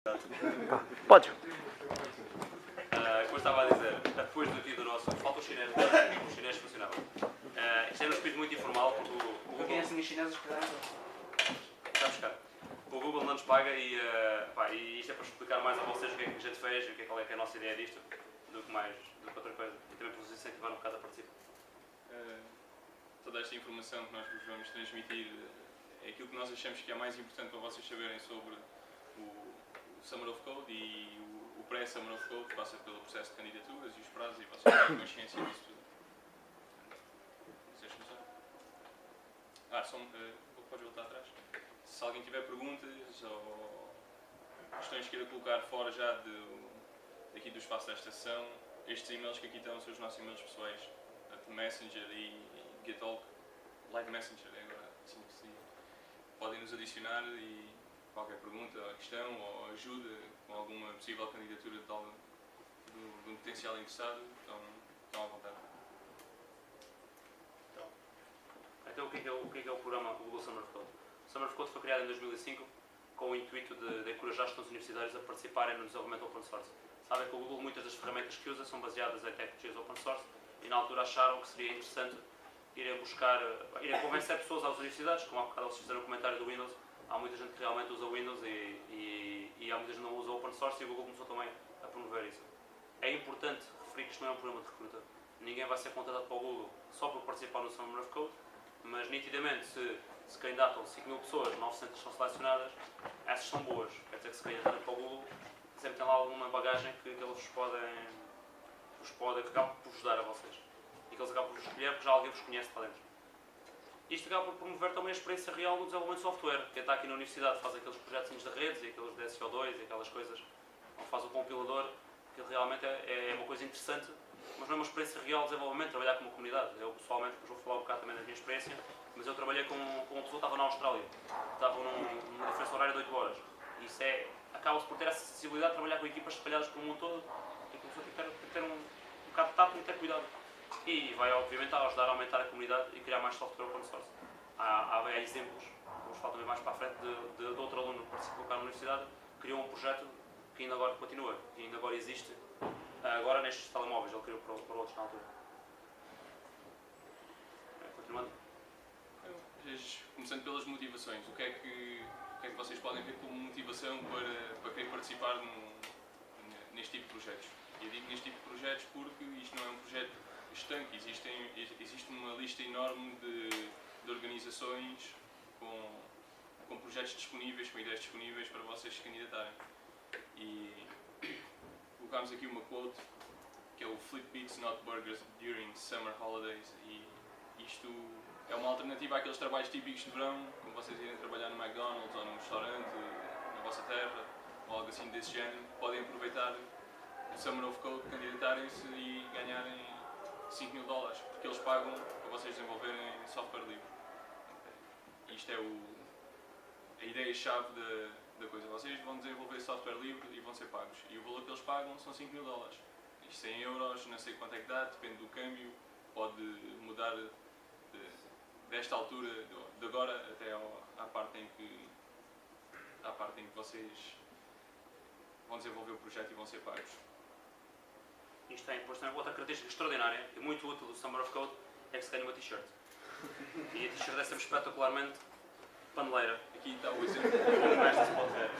Podes. Como eu estava a dizer, depois do nosso, falta o chinês, o chinês funcionava. Isto é um espírito muito informal, porque o Google... Conhecem os chineses que dão? Está a buscar. O Google não nos paga e isto é para explicar mais a vocês o que é que a gente fez e qual é que é a nossa ideia disto, do que outra coisa. E também para vos incentivar um bocado a participar. Toda esta informação que nós vos vamos transmitir é aquilo que nós achamos que é mais importante para vocês saberem sobre o Summer of Code e o pré-Summer of Code, que passa pelo processo de candidaturas e os prazos, e vocês têm consciência disso tudo. Vocês começaram? Podes voltar atrás. Se alguém tiver perguntas ou questões que queira colocar fora já daqui do espaço desta sessão, estes e-mails que aqui estão são os nossos e-mails pessoais, Messenger e GitHub, Live Messenger, é agora assim que se diz. Podem nos adicionar e qualquer pergunta ou questão ou ajuda com alguma possível candidatura de um potencial interessado, estão à vontade. Então o que é o programa Google Summer of Code? O Summer of Code foi criado em 2005 com o intuito de encorajar os estudantes universitários a participarem no desenvolvimento open source. Sabem que o Google, muitas das ferramentas que usa são baseadas em tecnologias open source e na altura acharam que seria interessante irem convencer pessoas às universidades, como há bocado vocês fizeram o comentário do Windows. Há muita gente que realmente usa Windows e há muita gente que não usa open source e o Google começou também a promover isso. É importante referir que isto não é um programa de recruta. Ninguém vai ser contratado para o Google só por participar no Summer of Code, mas nitidamente se candidatam 5.000 pessoas, 900 são selecionadas, essas são boas. Quer dizer que se candidatarem para o Google, sempre tem lá alguma bagagem que eles que acabam por vos dar a vocês. E que eles acabam por vos escolher porque já alguém vos conhece para dentro. Isto acaba por promover também a experiência real no desenvolvimento de software. Quem está aqui na universidade faz aqueles projetos de redes e aqueles de SO2 e aquelas coisas, ou faz o compilador, que realmente é uma coisa interessante, mas não é uma experiência real de desenvolvimento, trabalhar com uma comunidade. Eu pessoalmente, depois vou falar um bocado também da minha experiência, mas eu trabalhei com uma pessoa que estava na Austrália, estava numa diferença horária de 8 horas. E isso acaba-se por ter essa sensibilidade de trabalhar com equipas espalhadas pelo mundo todo, e a pessoa tem que ter um bocado de tato e ter cuidado. E vai obviamente ajudar a aumentar a comunidade e criar mais software open source. Há exemplos, vamos falar também mais para a frente, de outro aluno que participou cá na universidade, criou um projeto que ainda agora continua, que ainda agora existe, agora nestes telemóveis, ele criou para outros na altura. Continuando. Começando pelas motivações, o que é que vocês podem ver como motivação para querer participar neste tipo de projetos? E eu digo neste tipo de projetos porque isto não é um projeto estanque, existe uma lista enorme de organizações com projetos disponíveis, com ideias disponíveis para vocês se candidatarem. E colocámos aqui uma quote que é o Flip Beats Not Burgers During Summer Holidays, e isto é uma alternativa àqueles trabalhos típicos de verão, como vocês irem trabalhar no McDonald's ou num restaurante na vossa terra ou algo assim desse género. Podem aproveitar o Summer of Code, candidatarem-se e ganharem $5.000, porque eles pagam para vocês desenvolverem software livre. Isto é a ideia-chave da coisa. Vocês vão desenvolver software livre e vão ser pagos. E o valor que eles pagam são $5.000. Isto 100 euros, não sei quanto é que dá, depende do câmbio, pode mudar desta altura, de agora, até à parte em que vocês vão desenvolver o projeto e vão ser pagos. Isto tem outra característica extraordinária e muito útil do Summer of Code, é que se ganha uma t-shirt. E a t-shirt é sempre espetacularmente paneleira. Aqui está o exemplo. Como esta se pode ver.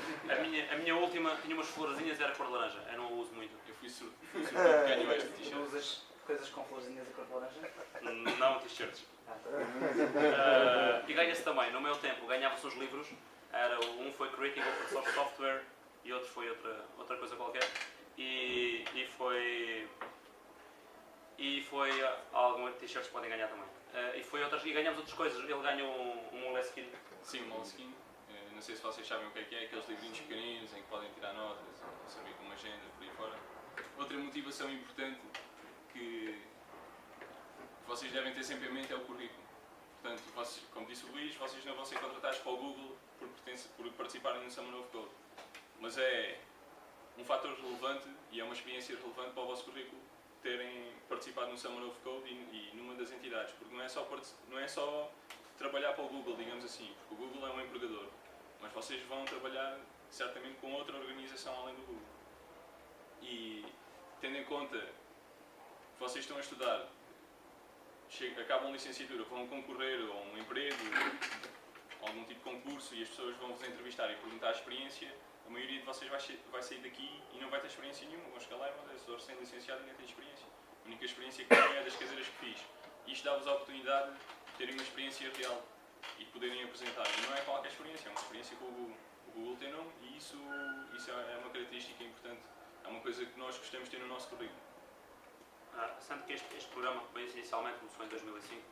A minha última tinha umas florzinhas e era cor de laranja. Eu não a uso muito. Eu fui surdo que ganhou esta t-shirt. Não usas coisas com florzinhas e cor de laranja? Não t-shirts. E ganha-se também. No meu tempo ganhava-se uns livros. Um foi Creating Open Source Software e outro foi outra coisa qualquer. E foi algumas t-shirts que podem ganhar também. E ganhamos outras coisas. Ele ganhou um Moleskine. Sim, um Moleskine. Não sei se vocês sabem o que é, aqueles livrinhos pequeninos em que podem tirar notas, servir como agenda, por aí fora. Outra motivação importante que vocês devem ter sempre em mente é o currículo. Portanto, como disse o Luís, vocês não vão ser contratados para o Google por participarem no Summer of Code. Mas é um fator relevante e é uma experiência relevante para o vosso currículo terem participado no Summer of Code e numa das entidades, porque não é só trabalhar para o Google, digamos assim, porque o Google é um empregador, mas vocês vão trabalhar certamente com outra organização além do Google. E tendo em conta que vocês estão a estudar, acabam a licenciatura, vão concorrer a um emprego, a algum tipo de concurso, e as pessoas vão vos entrevistar e perguntar a experiência, a maioria de vocês vai sair daqui e não vai ter experiência nenhuma. Vão chegar lá e vão dizer, sou recém-licenciado e nem tenho experiência. A única experiência que tenho é das cadeiras que fiz. Isto dá-vos a oportunidade de terem uma experiência real e de poderem apresentar. E não é qualquer experiência, é uma experiência com o Google. O Google tem nome e isso é uma característica importante. É uma coisa que nós gostamos de ter no nosso currículo. Sendo que este programa, bem inicialmente, começou em 2005,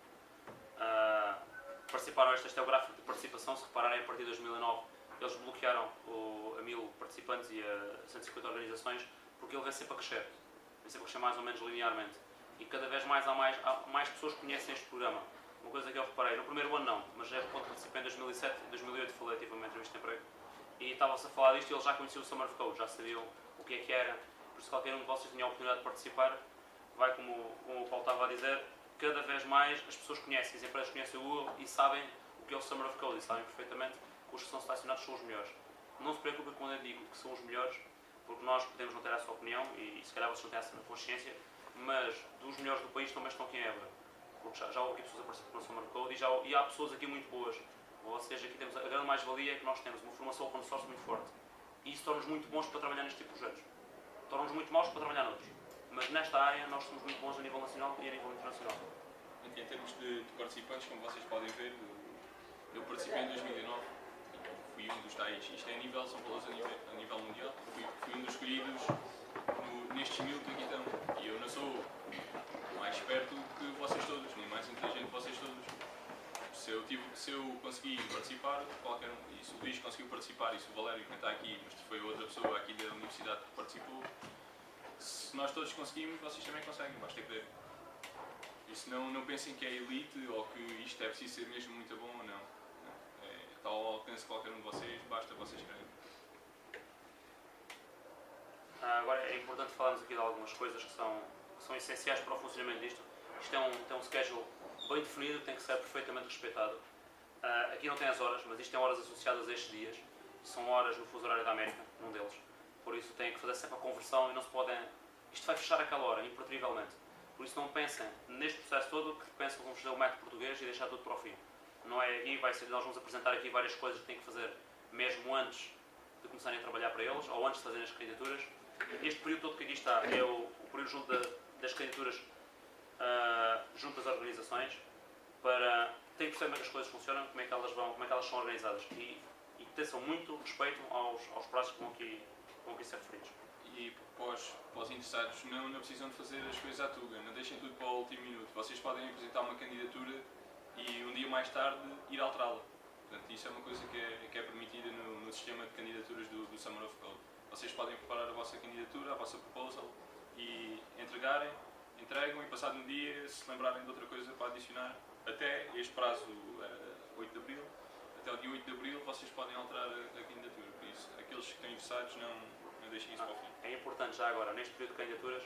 participaram, este é o gráfico de participação, se repararem, a partir de 2009, eles bloquearam a 1000 participantes e a 150 organizações, porque ele vem sempre a crescer. Vem sempre a crescer mais ou menos linearmente. E cada vez mais há mais pessoas que conhecem este programa. Uma coisa que eu reparei, no primeiro ano não, mas já quando participei em 2007, 2008, falei, tive uma entrevista de emprego, e estava-se a falar disto e eles já conheciam o Summer of Code, já sabiam o que é que era. Por isso qualquer um de vocês tinha a oportunidade de participar, vai como o Paulo estava a dizer, cada vez mais as pessoas conhecem, as empresas conhecem o Google e sabem o que é o Summer of Code e sabem perfeitamente que os que são selecionados são os melhores. Não se preocupem quando eu digo que são os melhores, porque nós podemos não ter essa opinião e se calhar vocês não têm essa consciência, mas dos melhores do país também estão aqui em Évora. Porque já houve aqui pessoas a participar no Summer of Code e há pessoas aqui muito boas. Vocês aqui temos a grande mais-valia é que nós temos uma formação open source muito forte. E isso torna-nos muito bons para trabalhar neste tipo de projetos. Torna-nos muito maus para trabalhar noutros. Mas nesta área nós somos muito bons a nível nacional e a nível internacional. Em termos de participantes, como vocês podem ver, eu participei em 2009, fui um dos tais, isto é a nível, são valores a nível mundial, fui um dos escolhidos nestes 1000 que aqui estão. E eu não sou mais esperto que vocês todos, nem mais inteligente que vocês todos. Se eu consegui participar, qualquer um, e se o Luís conseguiu participar, e se o Valério, que está aqui, mas foi outra pessoa aqui da universidade que participou, se nós todos conseguimos, vocês também conseguem, basta querer. E se não pensem que é elite ou que isto é preciso ser mesmo muito bom ou não. Está ao alcance de qualquer um de vocês, basta vocês quererem. Agora é importante falarmos aqui de algumas coisas que são essenciais para o funcionamento disto. Isto tem um schedule bem definido, tem que ser perfeitamente respeitado. Aqui não tem as horas, mas isto tem horas associadas a estes dias. São horas no fuso horário da América, num deles. Por isso tem que fazer sempre a conversão e não se podem... Isto vai fechar aquela hora, impertrivelmente. Por isso não pensem neste processo todo que pensam que vamos fazer o método português e deixar tudo para o fim. Não é aqui, nós vamos apresentar aqui várias coisas que têm que fazer mesmo antes de começarem a trabalhar para eles ou antes de fazerem as candidaturas. Este período todo que aqui está é o período junto das candidaturas junto das organizações para ter que perceber como é que as coisas funcionam, como é que elas são organizadas e tenham muito respeito aos prazos que vão aqui ser referidos. E para os interessados, não precisam de fazer as coisas à tuga, não deixem tudo para o último minuto. Vocês podem apresentar uma candidatura e um dia mais tarde ir alterá-la. Portanto, isso é uma coisa que é permitida no sistema de candidaturas do Summer of Code. Vocês podem preparar a vossa candidatura, a vossa proposal e entregam e passado um dia, se lembrarem de outra coisa para adicionar, até este prazo, 8 de Abril, até o dia 8 de Abril, vocês podem alterar a candidatura. Por isso, aqueles que estão interessados, não deixem isso para o fim. É importante já agora, neste período de candidaturas,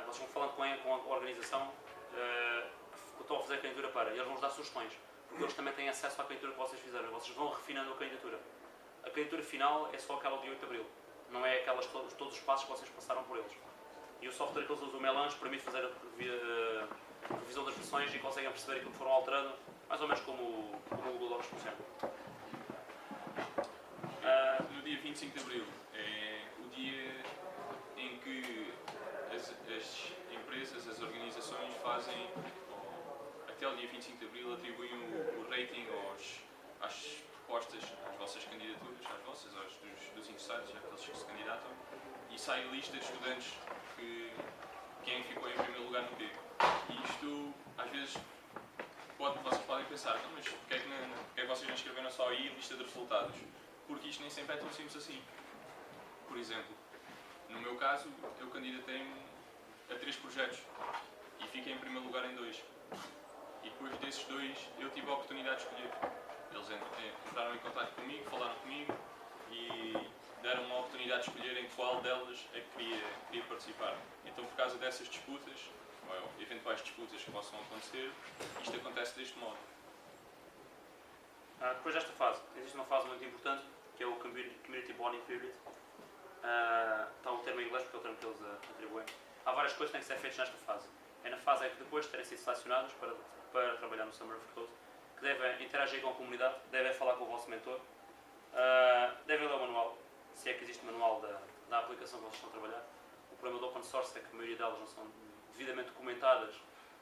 vocês vão falando com a organização que estão a fazer a candidatura para, e eles vão-vos dar sugestões, porque eles também têm acesso à candidatura que vocês fizeram, vocês vão refinando a candidatura. A candidatura final é só aquela do dia 8 de Abril, não é todos os passos que vocês passaram por eles. E o software que eles usam, o Melange, permite fazer a revisão das versões e conseguem perceber aquilo que foram alterando, mais ou menos como o Google Docs funciona. No dia 25 de Abril é o dia em que as empresas, as organizações fazem, até o dia 25 de Abril, atribuem o rating às propostas, às vossas candidaturas, aos dos interessados, àqueles que se candidatam, e sai a lista de estudantes quem ficou em primeiro lugar no quê. E isto, às vezes, vocês podem pensar, não, mas porque é que vocês não escreveram só aí a lista de resultados? Porque isto nem sempre é tão simples assim. Por exemplo, no meu caso, eu candidatei-me a 3 projetos e fiquei em primeiro lugar em 2. E depois desses 2, eu tive a oportunidade de escolher. Eles entraram em contato comigo, falaram comigo e deram uma oportunidade de escolher em qual delas é que queria participar. Então, por causa dessas disputas, ou eventuais disputas que possam acontecer, isto acontece deste modo. Depois desta fase, existe uma fase muito importante, que que é o Community Bonding Period. Está um termo em inglês porque é o termo que eles atribuem. Há várias coisas que têm que ser feitas nesta fase. É na fase em que depois de terem sido selecionados para trabalhar no Summer of Code, que devem interagir com a comunidade, devem falar com o vosso mentor, devem ler o manual, se é que existe manual da aplicação que vocês estão a trabalhar. O problema do open source é que a maioria delas não são devidamente documentadas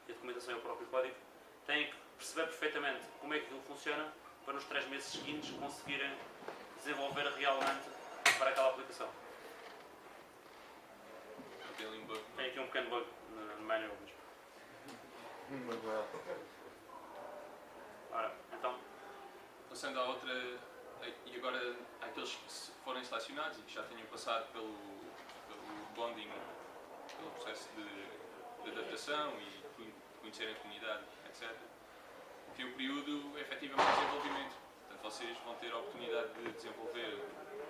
e a documentação é o próprio código. Têm que perceber perfeitamente como é que aquilo funciona para nos 3 meses seguintes conseguirem desenvolver realmente para aquela aplicação. Tem ali um bug. Tem aqui um pequeno bug no manual mesmo. Ora, então, Passando à outra, e agora aqueles que forem selecionados e que já tenham passado pelo bonding, pelo processo de adaptação e de conhecerem a comunidade, etc. Tem o período efetivamente de desenvolvimento. Portanto, vocês vão ter a oportunidade de desenvolver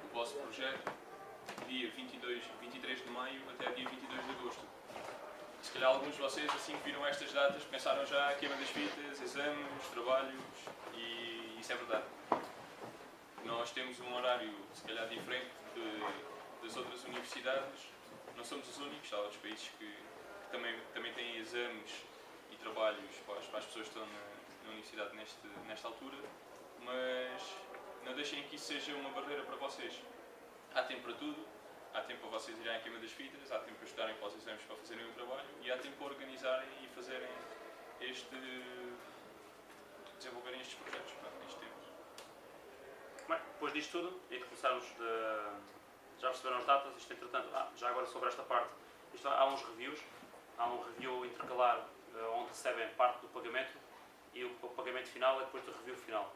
o vosso projeto dia 23 de maio até dia 22 de agosto. Se calhar alguns de vocês, assim que viram estas datas, pensaram já queima das fitas, exames, trabalhos, e isso é verdade. Nós temos um horário, se calhar, diferente das outras universidades. Não somos os únicos, há outros países que também têm exames e trabalhos para as pessoas que estão na universidade nesta altura, mas não deixem que isso seja uma barreira para vocês. Há tempo para tudo, há tempo para vocês irem à queima das fitas, há tempo para estudarem para os exames para fazerem o trabalho e há tempo para organizarem e fazerem desenvolverem estes projetos neste tempo. bem, depois disto tudo, e de começarmos já perceberam as datas, isto entretanto, já agora sobre esta parte, há uns reviews, há um review intercalar onde recebem parte do pagamento e o pagamento final é depois do review final.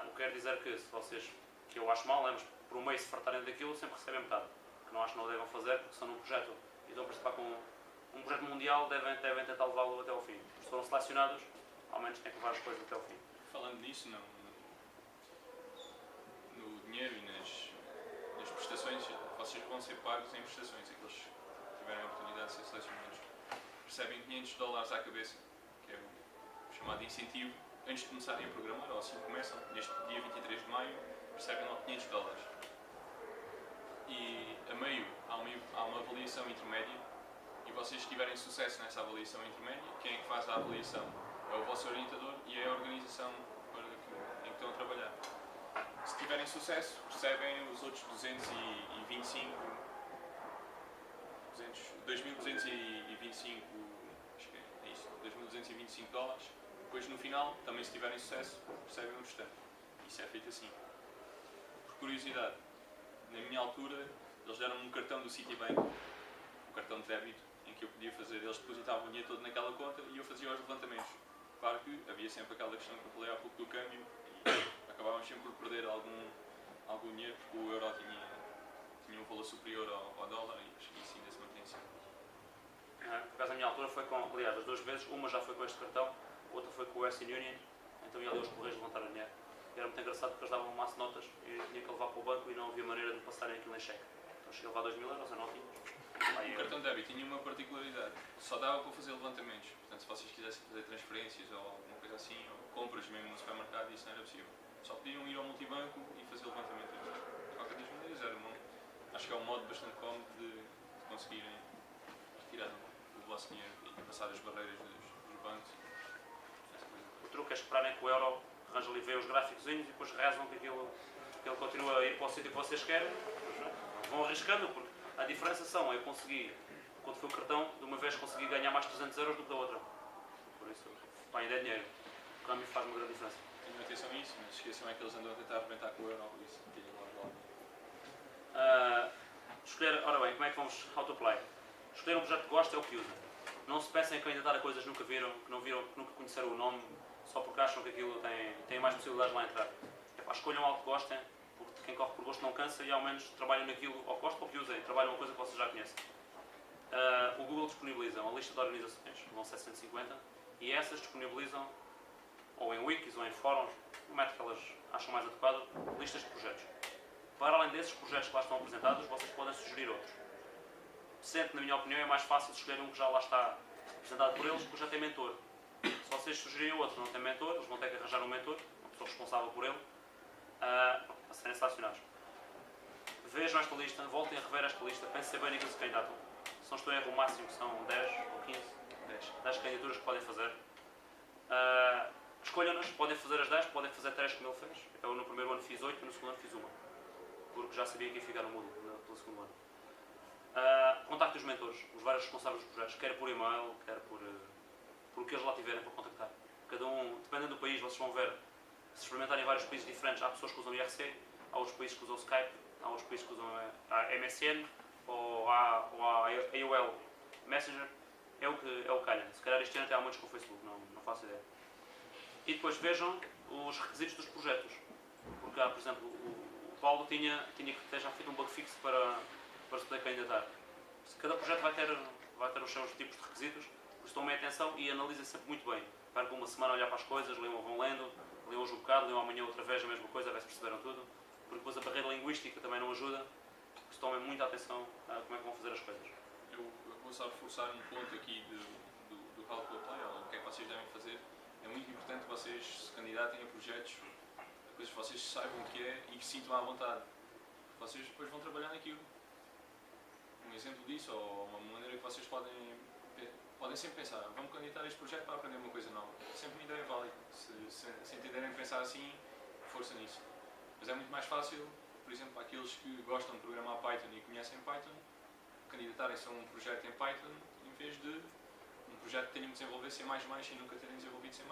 O que quer dizer que se vocês, que eu acho mal, mas por um mês se fartarem daquilo, sempre recebem metade. Que não acho que não o devem fazer, porque são num projeto e estão a participar com um projeto mundial, devem tentar levá-lo até ao fim. Se foram selecionados, ao menos têm que levar as coisas até ao fim. Falando nisso, no dinheiro e nas prestações, vocês vão ser pagos em prestações, aqueles que tiverem a oportunidade de ser selecionados. Recebem $500 à cabeça, que é o chamado incentivo, antes de começarem a programar, ou assim que começam, neste dia 23 de maio, recebem logo $500. E a meio há uma avaliação intermédia, e vocês se tiverem sucesso nessa avaliação intermédia, quem é que faz a avaliação? É o vosso orientador e é a organização em que estão a trabalhar. Se tiverem sucesso, recebem os outros 2.225 acho que é isso, $2.225. Depois no final, também se tiverem sucesso, recebem o restante. Isso é feito assim. Por curiosidade, na minha altura, eles deram-me um cartão do Citibank, um cartão de débito, em que eu podia fazer, eles depositavam o dinheiro todo naquela conta e eu fazia os levantamentos. Claro que havia sempre aquela questão que eu falei há pouco do câmbio e acabávamos sempre por perder algum dinheiro porque o euro tinha um valor superior ao dólar e isso ainda se mantém sempre. Por acaso, a minha altura foi com, aliás, as 2 vezes, uma já foi com este cartão, a outra foi com o Western Union, então ia ali aos correios levantar o dinheiro. E era muito engraçado porque eles davam um maço de notas e eu tinha que levar para o banco e não havia maneira de passarem aquilo em cheque. Então cheguei a levar 2.000 euros a notinhas. O cartão de débito tinha uma particularidade, só dava para fazer levantamentos. Portanto, se vocês quisessem fazer transferências ou alguma coisa assim, ou compras mesmo no supermercado, isso não era possível. Só podiam ir ao multibanco e fazer o levantamento. De qualquer das maneiras, acho que é um modo bastante cómodo de conseguirem retirar o vosso dinheiro e passar as barreiras dos bancos. O truque é esperarem que o euro arranje ali, vê os gráficos e depois rezam que ele continua a ir para o sítio que vocês querem. Vão arriscando, porque a diferença são, eu consegui, quando foi o cartão, de uma vez consegui ganhar mais 300 euros do que da outra. Por isso, pá, ainda é dinheiro. O câmbio faz uma grande diferença. Tenham atenção a isso, mas esqueçam é que eles andam a tentar arrebentar com o euro, por isso tirem logo. Escolher, ora bem, como é que vamos auto-apply? Escolher um projeto que gosta é o que usa. Não se pensem em candidatar a coisas que nunca viram, que nunca conheceram o nome, só porque acham que aquilo tem mais possibilidades de lá entrar. Escolham algo que gostem, porque quem corre por gosto não cansa e ao menos trabalham naquilo, ou que gostam ou que usem, trabalham uma coisa que vocês já conhecem. O Google disponibiliza uma lista de organizações, vão ser 150, e essas disponibilizam, ou em wikis ou em fóruns, no método que elas acham mais adequado, listas de projetos. Para além desses projetos que lá estão apresentados, vocês podem sugerir outros. Sempre, na minha opinião, é mais fácil escolher um que já lá está apresentado por eles, porque já tem mentor. Se vocês sugerirem outro que não tem mentor, eles vão ter que arranjar um mentor, uma pessoa responsável por ele. a serem selecionados. Vejam esta lista, voltem a rever esta lista, pensem bem naquilo que se candidatam. Se não estou em erro, o máximo são 10 ou 15, 10 candidaturas que podem fazer. Escolham-nas, podem fazer as 10, podem fazer 3 como ele fez. Eu no primeiro ano fiz 8 e no segundo ano fiz uma. Porque já sabia que ia ficar no módulo pelo segundo ano. Contactem os mentores, os vários responsáveis dos projetos, quer por e-mail, quer por o que eles lá tiverem para contactar. Cada um, dependendo do país, vocês vão ver, se experimentarem em vários países diferentes, há pessoas que usam IRC, há outros países que usam Skype, há outros países que usam a MSN ou a AOL Messenger. É o que calha. Se calhar este ano até há muitos com o Facebook, não faço ideia. E depois vejam os requisitos dos projetos. Porque há, por exemplo, o Paulo tinha que ter já feito um bug fix para se poder candidatar. Cada projeto vai ter os seus tipos de requisitos, por isso tomem atenção e analisem sempre muito bem. Percam uma semana a olhar para as coisas, vão lendo, leiam hoje um bocado, leiam amanhã outra vez a mesma coisa, a ver se perceberam tudo. Porque depois a barreira linguística também não ajuda, por isso tomem muita atenção a como é que vão fazer as coisas. Eu vou só reforçar um ponto aqui do cálculo play, ou o que é que vocês devem fazer. É muito importante que vocês se candidatem a projetos, a coisas que vocês saibam o que é e que sintam à vontade. Vocês depois vão trabalhar naquilo. Um exemplo disso, ou uma maneira que vocês podem sempre pensar, vamos candidatar a este projeto para aprender uma coisa nova. É sempre uma ideia válida. Se entenderem pensar assim, força nisso. Mas é muito mais fácil, por exemplo, para aqueles que gostam de programar Python e conhecem Python, candidatarem-se a um projeto em Python em vez de um projeto que tenham de desenvolver C++ e nunca terem desenvolvido C++.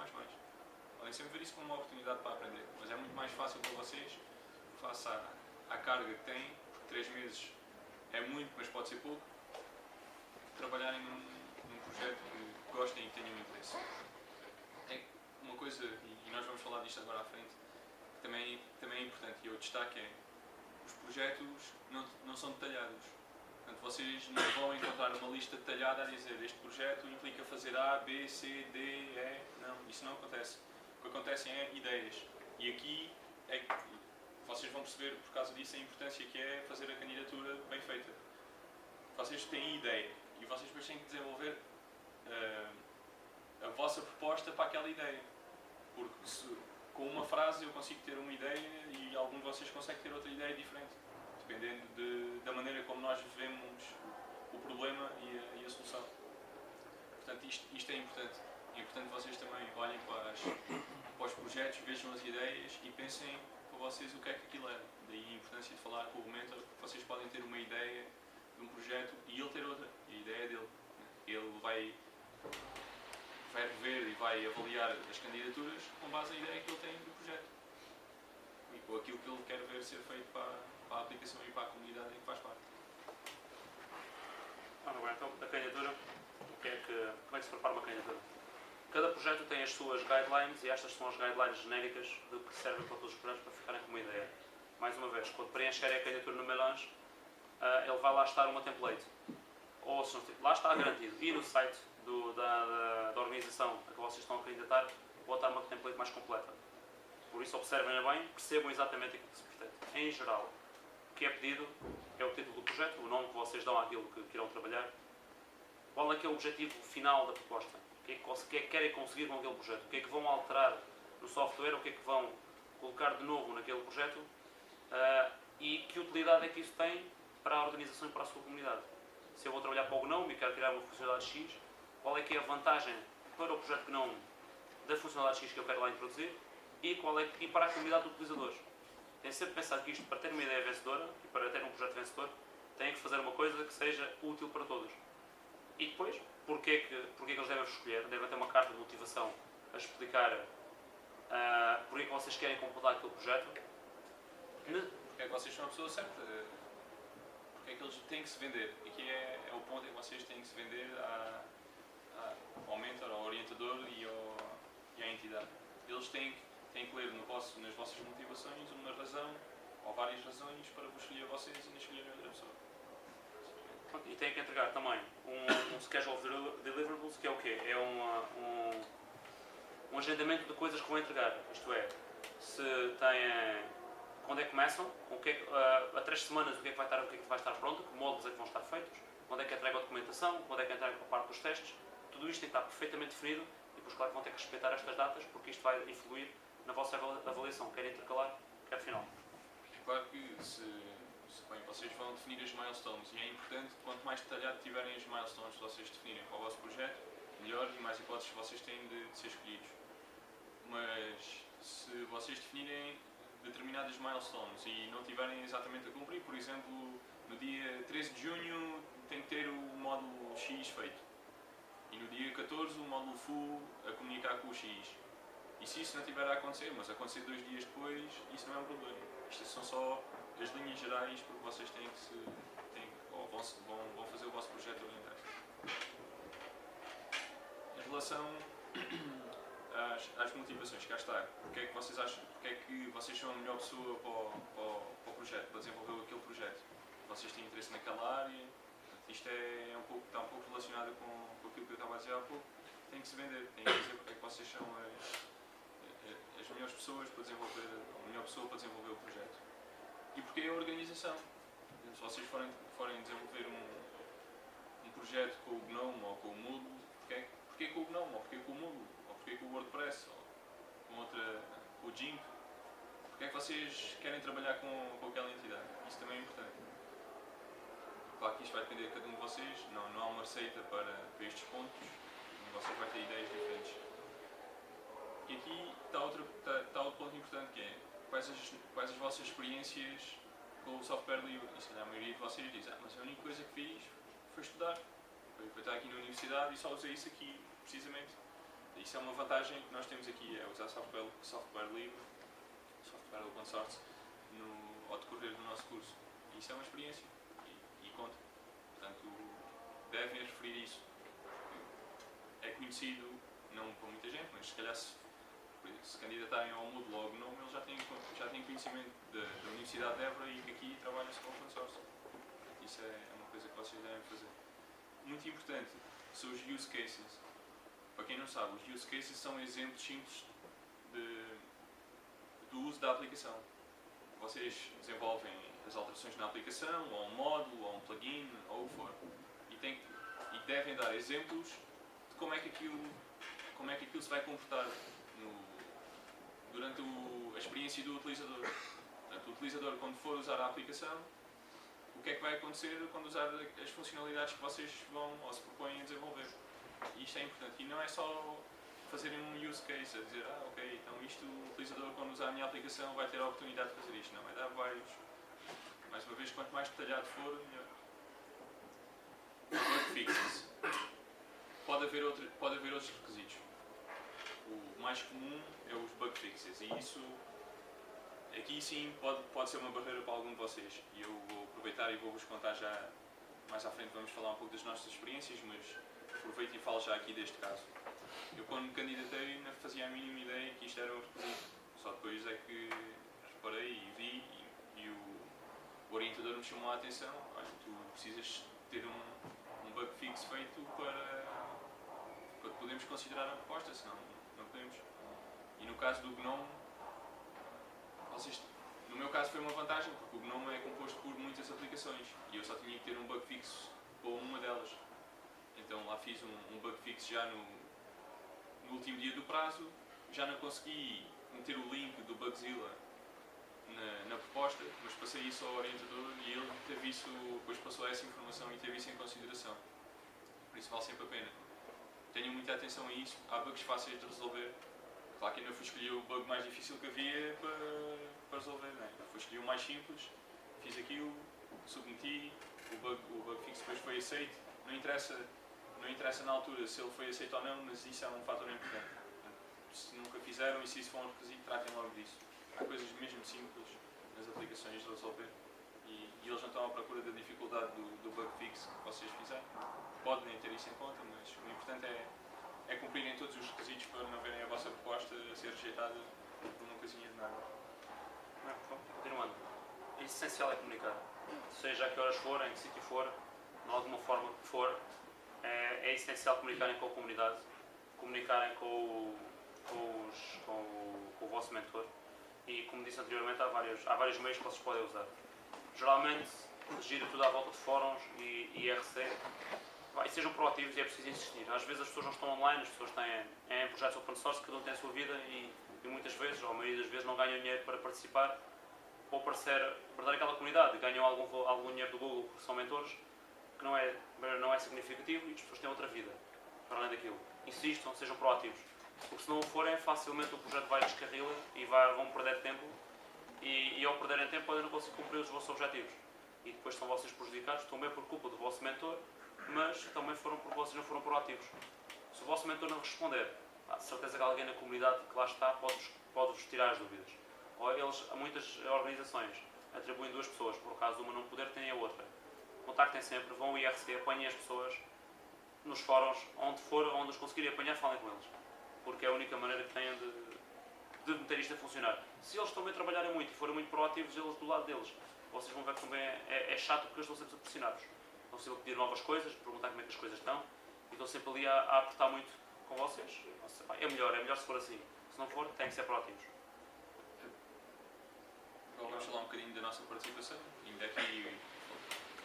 Podem sempre ver isso como uma oportunidade para aprender, mas é muito mais fácil para vocês, face à carga que têm, porque 3 meses é muito, mas pode ser pouco, trabalharem num projeto que gostem e que tenham interesse. É uma coisa, e nós vamos falar disto agora à frente, que também é importante, e eu destaco os projetos não são detalhados. Portanto, vocês não vão encontrar uma lista detalhada a dizer este projeto implica fazer A, B, C, D, E. Não, isso não acontece. O que acontece é ideias. E aqui é que vocês vão perceber, por causa disso, a importância que é fazer a candidatura bem feita. Vocês têm ideia e vocês depois têm que desenvolver a vossa proposta para aquela ideia. Porque com uma frase eu consigo ter uma ideia e algum de vocês consegue ter outra ideia diferente, dependendo da maneira como nós vemos o problema e a solução. Portanto, isto é importante. É importante que vocês também olhem para os projetos, vejam as ideias e pensem para vocês o que é que aquilo é. Daí a importância de falar com o mentor, porque vocês podem ter uma ideia de um projeto e ele ter outra. E a ideia é dele. Ele vai rever e vai avaliar as candidaturas com base na ideia que ele tem do projeto. E com aquilo que ele quer ver ser feito para a aplicação e para a comunidade em que faz parte. Então, a candidatura, como é que se prepara uma candidatura? Cada projeto tem as suas guidelines e estas são as guidelines genéricas que servem para todos os projetos para ficarem com uma ideia. Mais uma vez, quando preencherem a candidatura no Melange, ele vai lá estar uma template. Ou se não, lá está garantido. E no site da organização a que vocês estão a candidatar, pode estar uma template mais completa. Por isso, observem-na bem, percebam exatamente aquilo que se pretende. Em geral, o que é pedido é o título do projeto, o nome que vocês dão àquilo que irão trabalhar, qual é que é o objetivo final da proposta, o que é que querem conseguir com aquele projeto, o que é que vão alterar no software, o que é que vão colocar de novo naquele projeto e que utilidade é que isso tem para a organização e para a sua comunidade. Se eu vou trabalhar para o GNOME e quero criar uma funcionalidade X, qual é que é a vantagem para o projeto GNOME da funcionalidade X que eu quero lá introduzir e para a comunidade de utilizadores. Tem sempre pensado que isto, para ter uma ideia vencedora e para ter um projeto vencedor, tem que fazer uma coisa que seja útil para todos. E depois, porquê que eles devem escolher? Devem ter uma carta de motivação a explicar porquê que vocês querem completar aquele projeto. Porque é que vocês são a pessoa certa. Porque é que eles têm que se vender. Aqui é o ponto em que vocês têm que se vender ao mentor, ao orientador e à entidade. Eles têm que ler nas vossas motivações uma razão ou várias razões para vos escolher vocês e não escolherem outra pessoa. E têm que entregar também um schedule of deliverables, que é o quê? É um agendamento de coisas que vão entregar. Isto é, se têm quando é que começam, há 3 semanas o que é que vai estar pronto, que módulos é que vão estar feitos, quando é que entrega a documentação, quando é que entrega a parte dos testes, tudo isto tem que estar perfeitamente definido e depois claro que vão ter que respeitar estas datas porque isto vai influir na vossa avaliação, quer intercalar, quer final. Claro que bem, vocês vão definir as milestones e é importante, quanto mais detalhado tiverem as milestones que vocês definirem para o vosso projeto, melhor e mais hipóteses vocês têm de ser escolhidos. Mas se vocês definirem determinadas milestones e não tiverem exatamente a cumprir, por exemplo, no dia 13 de junho tem que ter o módulo X feito e no dia 14 o módulo full a comunicar com o X. E se isso não tiver a acontecer, mas acontecer 2 dias depois, isso não é um problema. Isto são só as linhas gerais porque vocês têm ou vão fazer o vosso projeto orientado. Em relação às motivações, cá está. Porque é que vocês acham? Porque é que vocês são a melhor pessoa para o projeto, para desenvolver aquele projeto? Vocês têm interesse naquela área? Isto está um pouco relacionado com aquilo que eu estava a dizer há pouco. Tem que se vender, tem que dizer porque é que vocês são as melhores pessoas para desenvolver, a melhor pessoa para desenvolver o projeto. E porque é a organização. Se vocês forem desenvolver um projeto com o GNOME ou com o Moodle, porquê com o GNOME, ou porquê com o Moodle, ou porquê com o WordPress, ou com o GIMP? Porquê é que vocês querem trabalhar com aquela entidade? Isso também é importante. Claro que isto vai depender de cada um de vocês, não há uma receita para estes pontos, vocês vão ter ideias diferentes. E aqui está outro ponto importante que é quais as vossas experiências com o software livre. E se calhar a maioria de vocês diz, mas a única coisa que fiz foi estudar. Foi estar aqui na universidade e só usei isso aqui, precisamente. Isso é uma vantagem que nós temos aqui, é usar software livre, software open source, ao decorrer do nosso curso. E isso é uma experiência e conta. Portanto, devem referir isso. É conhecido, não por muita gente, mas se calhar se candidatarem ao Moodle ou ao GNOME, eles já têm conhecimento da Universidade de Évora e que aqui trabalham-se com open source. Isso é uma coisa que vocês devem fazer. Muito importante são os use cases. Para quem não sabe, os use cases são exemplos simples do uso da aplicação. Vocês desenvolvem as alterações na aplicação, ou um módulo, ou um plugin, ou o que for. E devem dar exemplos de como é que aquilo se vai comportar durante a experiência do utilizador. Portanto, o utilizador, quando for usar a aplicação, o que é que vai acontecer quando usar as funcionalidades que vocês vão ou se propõem a desenvolver. E isto é importante. E não é só fazerem um use case, a dizer, ok, então isto, o utilizador, quando usar a minha aplicação, vai ter a oportunidade de fazer isto. Não, é dar vários. Mais uma vez, quanto mais detalhado for, melhor. Bug fixes. Pode haver outros requisitos. O mais comum é os bug fixes. E isso, aqui sim, pode ser uma barreira para algum de vocês. E eu vou aproveitar e vou-vos contar já, mais à frente vamos falar um pouco das nossas experiências, mas aproveito e falo já aqui deste caso. Eu quando me candidatei não fazia a mínima ideia que isto era um requisito. Só depois é que reparei e vi e o orientador me chamou a atenção. Olha, tu precisas ter um bug fix feito para podermos considerar a proposta, senão não podemos. E no caso do GNOME, no meu caso foi uma vantagem, porque o GNOME é composto por muitas aplicações e eu só tinha que ter um bug fix para uma delas. Então lá fiz um bug fix já no último dia do prazo, já não consegui meter o link do Bugzilla na proposta, mas passei isso ao orientador e ele teve isso, depois passou essa informação e teve isso em consideração. Por isso vale sempre a pena. Tenham muita atenção a isso, há bugs fáceis de resolver. Claro que ainda fui escolher o bug mais difícil que havia para resolver, não é? Fui escolher o mais simples, fiz aquilo, submeti, o bug fix depois foi aceito. Não interessa na altura se ele foi aceito ou não, mas isso é um fator importante. Se nunca fizeram e se isso for um requisito, tratem logo disso. Há coisas mesmo simples nas aplicações de resolver e eles não estão à procura da dificuldade do bug fix que vocês fizerem. Podem nem ter isso em conta, mas o importante é cumprirem todos os requisitos para não verem a vossa proposta a ser rejeitada por uma coisinha de nada. Continuando, o essencial é comunicar. Seja a que horas for, em que sítio for, de alguma forma que for, é essencial comunicarem com a comunidade, comunicarem com o vosso mentor e, como disse anteriormente, há vários meios que vocês podem usar. Geralmente, gira tudo à volta de fóruns e IRC. E sejam proativos e é preciso insistir. Às vezes as pessoas não estão online, as pessoas têm projetos open source, cada um tem a sua vida e muitas vezes, ou a maioria das vezes, não ganham dinheiro para participar ou para aquela comunidade, ganham algum dinheiro do Google porque são mentores, que não é significativo e as pessoas têm outra vida, para além daquilo. Insistam, sejam proativos. Porque se não o forem, facilmente o projeto vai descarrila e vão perder tempo e ao perderem tempo podem não conseguir cumprir os vossos objetivos. E depois são vocês prejudicados, também por culpa do vosso mentor, mas também foram porque vocês não foram proativos. Se o vosso mentor não responder, há de certeza que alguém na comunidade que lá está pode-vos tirar as dúvidas. Ou muitas organizações atribuem 2 pessoas, por caso uma não poder, têm a outra. Contactem sempre, vão ao IRC, apanhem as pessoas nos fóruns, onde os conseguirem apanhar, falem com eles. Porque é a única maneira que têm de meter isto a funcionar. Se eles também trabalharem muito e forem muito proativos, eles do lado deles, vocês vão ver que também é chato porque eles estão sempre pressionados. Estão sempre a pedir novas coisas, perguntar como é que as coisas estão e estão sempre ali a apertar muito com vocês. É melhor se for assim. Se não for, têm que ser proativos. Agora vamos falar um bocadinho da nossa participação. Ainda aqui,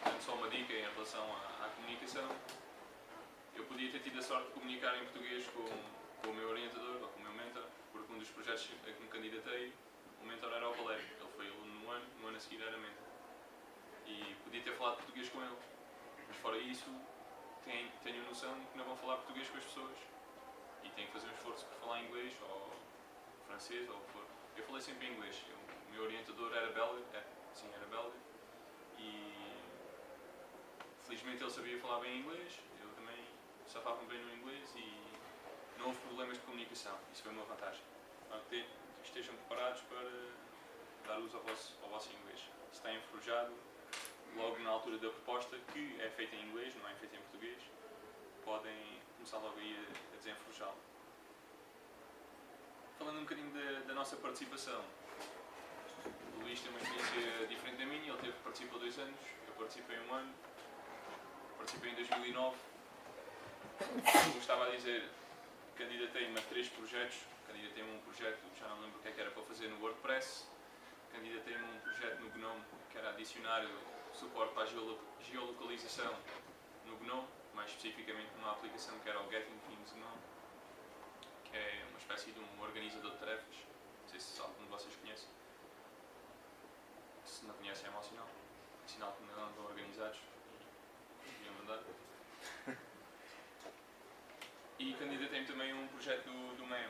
dando só uma dica em relação à comunicação. Eu podia ter tido a sorte de comunicar em português com o meu orientador, ou com o meu mentor, porque um dos projetos a que me candidatei, o mentor era o Valério. Ele foi aluno no ano a seguir era mentor. E podia ter falado português com ele. Mas fora isso, tenho noção de que não vão falar português com as pessoas. E tenho que fazer um esforço para falar inglês, ou francês, ou o que for. Eu falei sempre em inglês. O meu orientador era belga, era belga. E felizmente ele sabia falar bem inglês, eu também safava-me bem no inglês e não houve problemas de comunicação. Isso foi uma vantagem. Que estejam preparados para dar uso ao vosso inglês. Se está enferrujado, logo na altura da proposta, que é feita em inglês, não é feita em português, podem começar logo aí a desenferrujá-lo. Falando um bocadinho da nossa participação, o Luís tem uma experiência diferente da minha, ele participou 2 anos, eu participei 1 ano, participei em 2009. Como estava a dizer, candidatei-me a 3 projetos, candidatei-me a um projeto, já não lembro o que é que era para fazer no WordPress, candidatei-me a um projeto no GNOME, que era adicionar suporte para a geolocalização no GNOME, mais especificamente numa aplicação que era o Getting Things GNOME, que é uma espécie de um organizador de tarefas. Não sei se algum de vocês conhece. Se não conhecem é mau sinal. É sinal que não estão organizados e deviam mandar. E candidatei-me também a um projeto do MEM.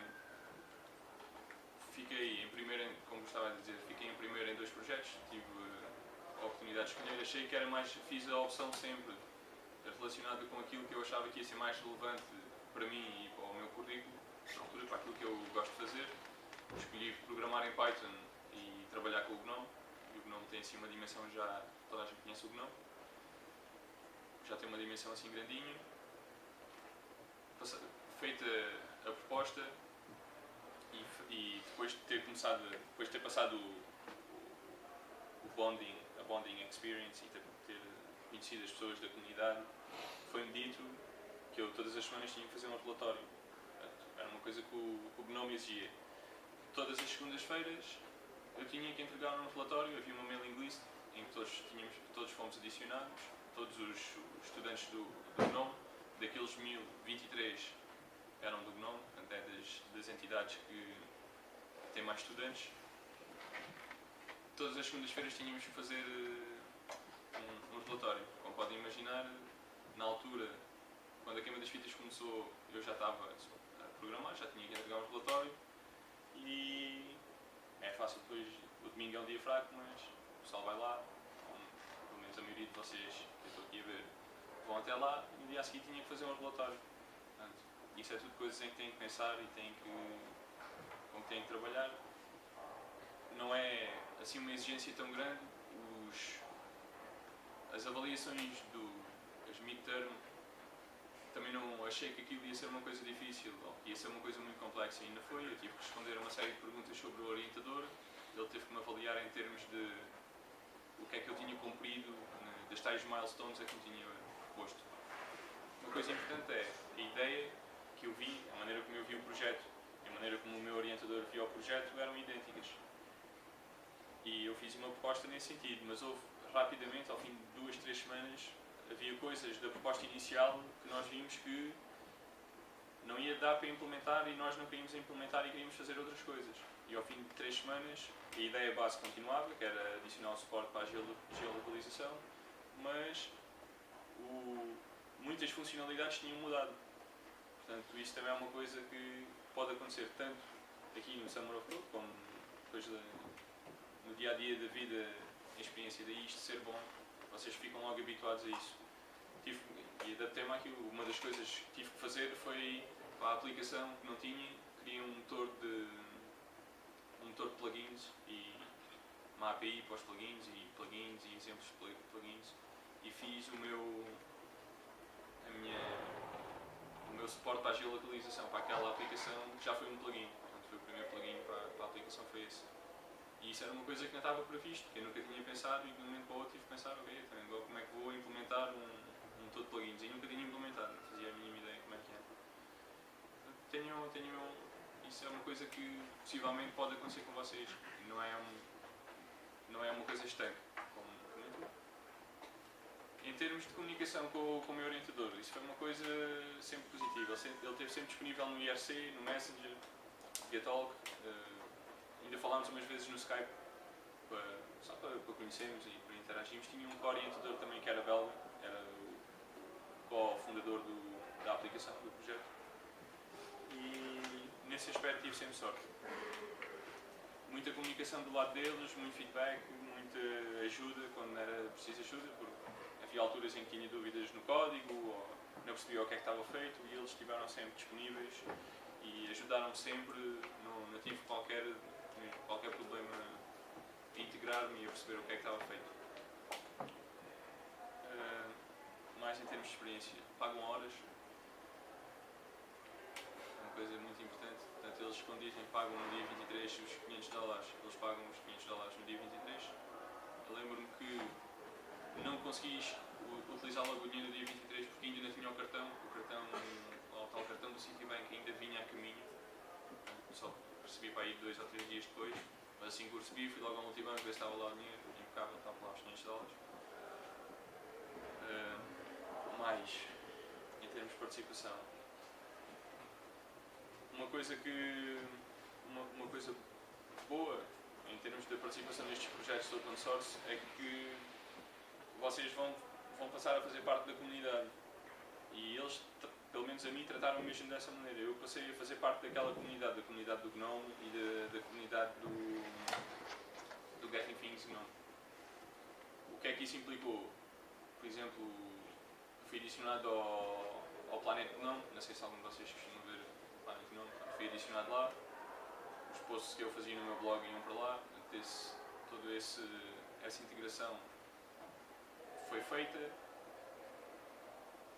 Fiquei em primeiro, como gostava de dizer, fiquei em primeiro em 2 projetos. Tive a oportunidade de escolher. Achei que era fiz a opção sempre relacionada com aquilo que eu achava que ia ser mais relevante para mim e para o meu currículo, para aquilo que eu gosto de fazer. Escolhi programar em Python e trabalhar com o GNOME. E o GNOME tem assim uma dimensão, já toda a gente conhece o GNOME. Já tem uma dimensão assim grandinha. Feita a proposta e depois de ter passado a bonding experience e ter conhecido as pessoas da comunidade, foi-me dito que eu todas as semanas tinha que fazer um relatório. Portanto, era uma coisa que o GNOME exigia. Todas as segundas-feiras eu tinha que entregar um relatório, havia uma mailing list em que todos fomos adicionados, todos os estudantes do GNOME, daqueles 1023 eram do GNOME, portanto é das entidades que têm mais estudantes. Todas as segundas-feiras tínhamos que fazer um relatório. Como podem imaginar, na altura, quando a queima das fitas começou, eu já estava a programar, já tinha que entregar um relatório e é fácil depois, o domingo é um dia fraco, mas o pessoal vai lá, pelo menos a maioria de vocês que eu estou aqui a ver, vão até lá e no dia a seguir tinha que fazer um relatório. Portanto, isso é tudo coisas em que têm que pensar e com que têm que trabalhar. Não é assim uma exigência tão grande. As avaliações as midterm, também não achei que aquilo ia ser uma coisa difícil ou que ia ser uma coisa muito complexa, e ainda foi. Eu tive que responder a uma série de perguntas sobre o orientador, ele teve que me avaliar em termos de o que é que eu tinha cumprido, das tais milestones a que eu tinha posto. Uma coisa importante é a ideia que eu vi, a maneira como eu vi o projeto e a maneira como o meu orientador viu o projeto eram idênticas. E eu fiz uma proposta nesse sentido, mas houve rapidamente, ao fim de 2, 3 semanas, havia coisas da proposta inicial que nós vimos que não ia dar para implementar e nós não queríamos implementar e queríamos fazer outras coisas. E ao fim de 3 semanas, a ideia base continuava, que era adicionar o suporte para a geolocalização, mas muitas funcionalidades tinham mudado. Portanto, isso também é uma coisa que pode acontecer tanto aqui no Summer of Code, como depois no dia a dia da vida, a experiência daí, isto ser bom, vocês ficam logo habituados a isso. E adaptei-me àquilo. Uma das coisas que tive que fazer foi, para a aplicação que não tinha, queria um motor de plugins e uma API para os plugins e exemplos de plugins, e fiz o meu suporte para a geolocalização para aquela aplicação, que já foi um plugin. Portanto, foi o primeiro plugin para a aplicação, foi esse. E isso era uma coisa que não estava previsto, que eu nunca tinha pensado, e de um momento para o outro tive que pensar, ok, então, agora como é que vou implementar um motor de plugins? E nunca tinha implementado, não fazia a mínima ideia como é que é. Portanto, isso é uma coisa que possivelmente pode acontecer com vocês. Não é uma coisa estanque, como tu. Em termos de comunicação com o meu orientador, isso foi uma coisa sempre positiva. Ele esteve sempre disponível no IRC, no Messenger, Getalk. Ainda falámos umas vezes no Skype, só para conhecermos e para interagirmos. Tinha um co-orientador também que era belga, era o co-fundador da aplicação, do projeto. E nesse aspecto tive sempre sorte. Muita comunicação do lado deles, muito feedback, muita ajuda quando era preciso ajuda, porque havia alturas em que tinha dúvidas no código ou não percebia o que é que estava feito, e eles estiveram sempre disponíveis e ajudaram-me sempre. Não tive qualquer problema a integrar-me e a perceber o que é que estava feito. Mais em termos de experiência, pagam horas. Coisa muito importante. Portanto, eles quando dizem que pagam no dia 23 os $500, eles pagam os $500 no dia 23. Eu lembro-me que não consegui utilizar logo o dinheiro no dia 23 porque ainda não tinha o cartão, ou o tal cartão do Citibank ainda vinha a caminho. Só percebi para aí 2 ou 3 dias depois, mas assim que o recebi, fui logo ao multibanco ver se estava lá o dinheiro, impecável, estava lá os $500. Mais, em termos de participação, uma coisa boa em termos de participação nestes projetos de open source é que vocês vão passar a fazer parte da comunidade, e eles, pelo menos a mim, trataram mesmo dessa maneira. Eu passei a fazer parte daquela comunidade, da comunidade do GNOME e da comunidade do Getting Things GNOME. O que é que isso implicou? Por exemplo, fui adicionado ao Planet GNOME, não sei se algum de vocês costumam ver o Planet GNOME, fui adicionado lá, os posts que eu fazia no meu blog iam para lá, toda essa integração foi feita.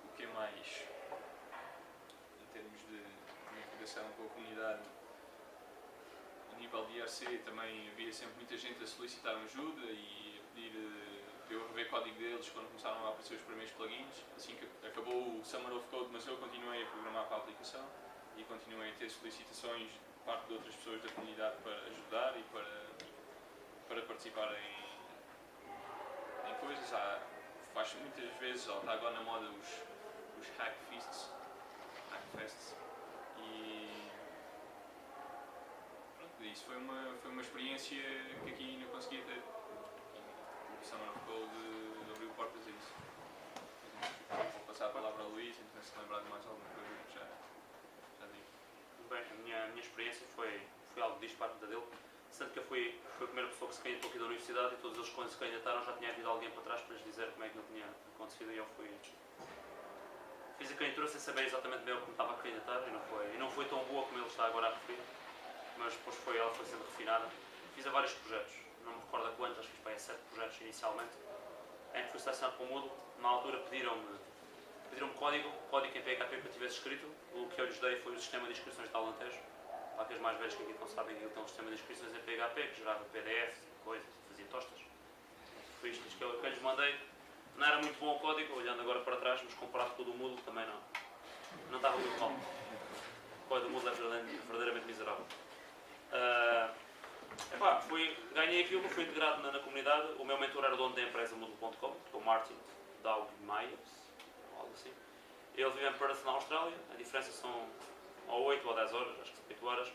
O que é mais? Em termos de integração com a comunidade, a nível de IRC também havia sempre muita gente a solicitar ajuda e a pedir para eu rever código deles quando começaram a aparecer os primeiros plugins. Assim que acabou o Summer of Code, mas eu continuei a programar para a aplicação e continuei a ter solicitações de parte de outras pessoas da comunidade para ajudar e para participar em coisas. Faz muitas vezes, está agora na moda os Hackfests, e pronto, isso foi uma experiência que aqui não conseguia ter. O Summer of Code abriu portas a isso. Vou passar a palavra ao Luís, então se lembrar de mais alguma coisa que já digo. Bem, a minha experiência foi algo disparate da dele, sendo que eu fui a primeira pessoa que se candidatou aqui da universidade, e todos eles quando se candidataram já tinha havido alguém para trás para lhes dizer como é que não tinha acontecido, e eu fiz a candidatura sem saber exatamente bem o que me estava a candidatar, e não foi tão boa como ele está agora a referir, mas depois ela foi sendo refinada. Fiz a vários projetos, não me recordo a quantos, acho que fiz para aí 7 projetos inicialmente, em que fui selecionado para o Moodle. Na altura pediram-me código em PHP que eu tivesse escrito. O que eu lhes dei foi o sistema de inscrições de Alentejo. Para aqueles mais velhos que aqui não sabem, ele tem um sistema de inscrições em PHP que gerava PDF, coisas, fazia tostas. Foi isto que eu lhes mandei. Não era muito bom o código, olhando agora para trás, mas comparado com o do Moodle também não estava muito mal. O código do Moodle é verdadeiramente miserável. Ganhei aquilo, fui integrado na comunidade. O meu mentor era o dono da empresa Moodle.com, que é o Martin Doug Myers, ou algo assim. Ele vive em Perth, na Austrália. A diferença são ou 8 ou 10 horas, acho que são 8 horas.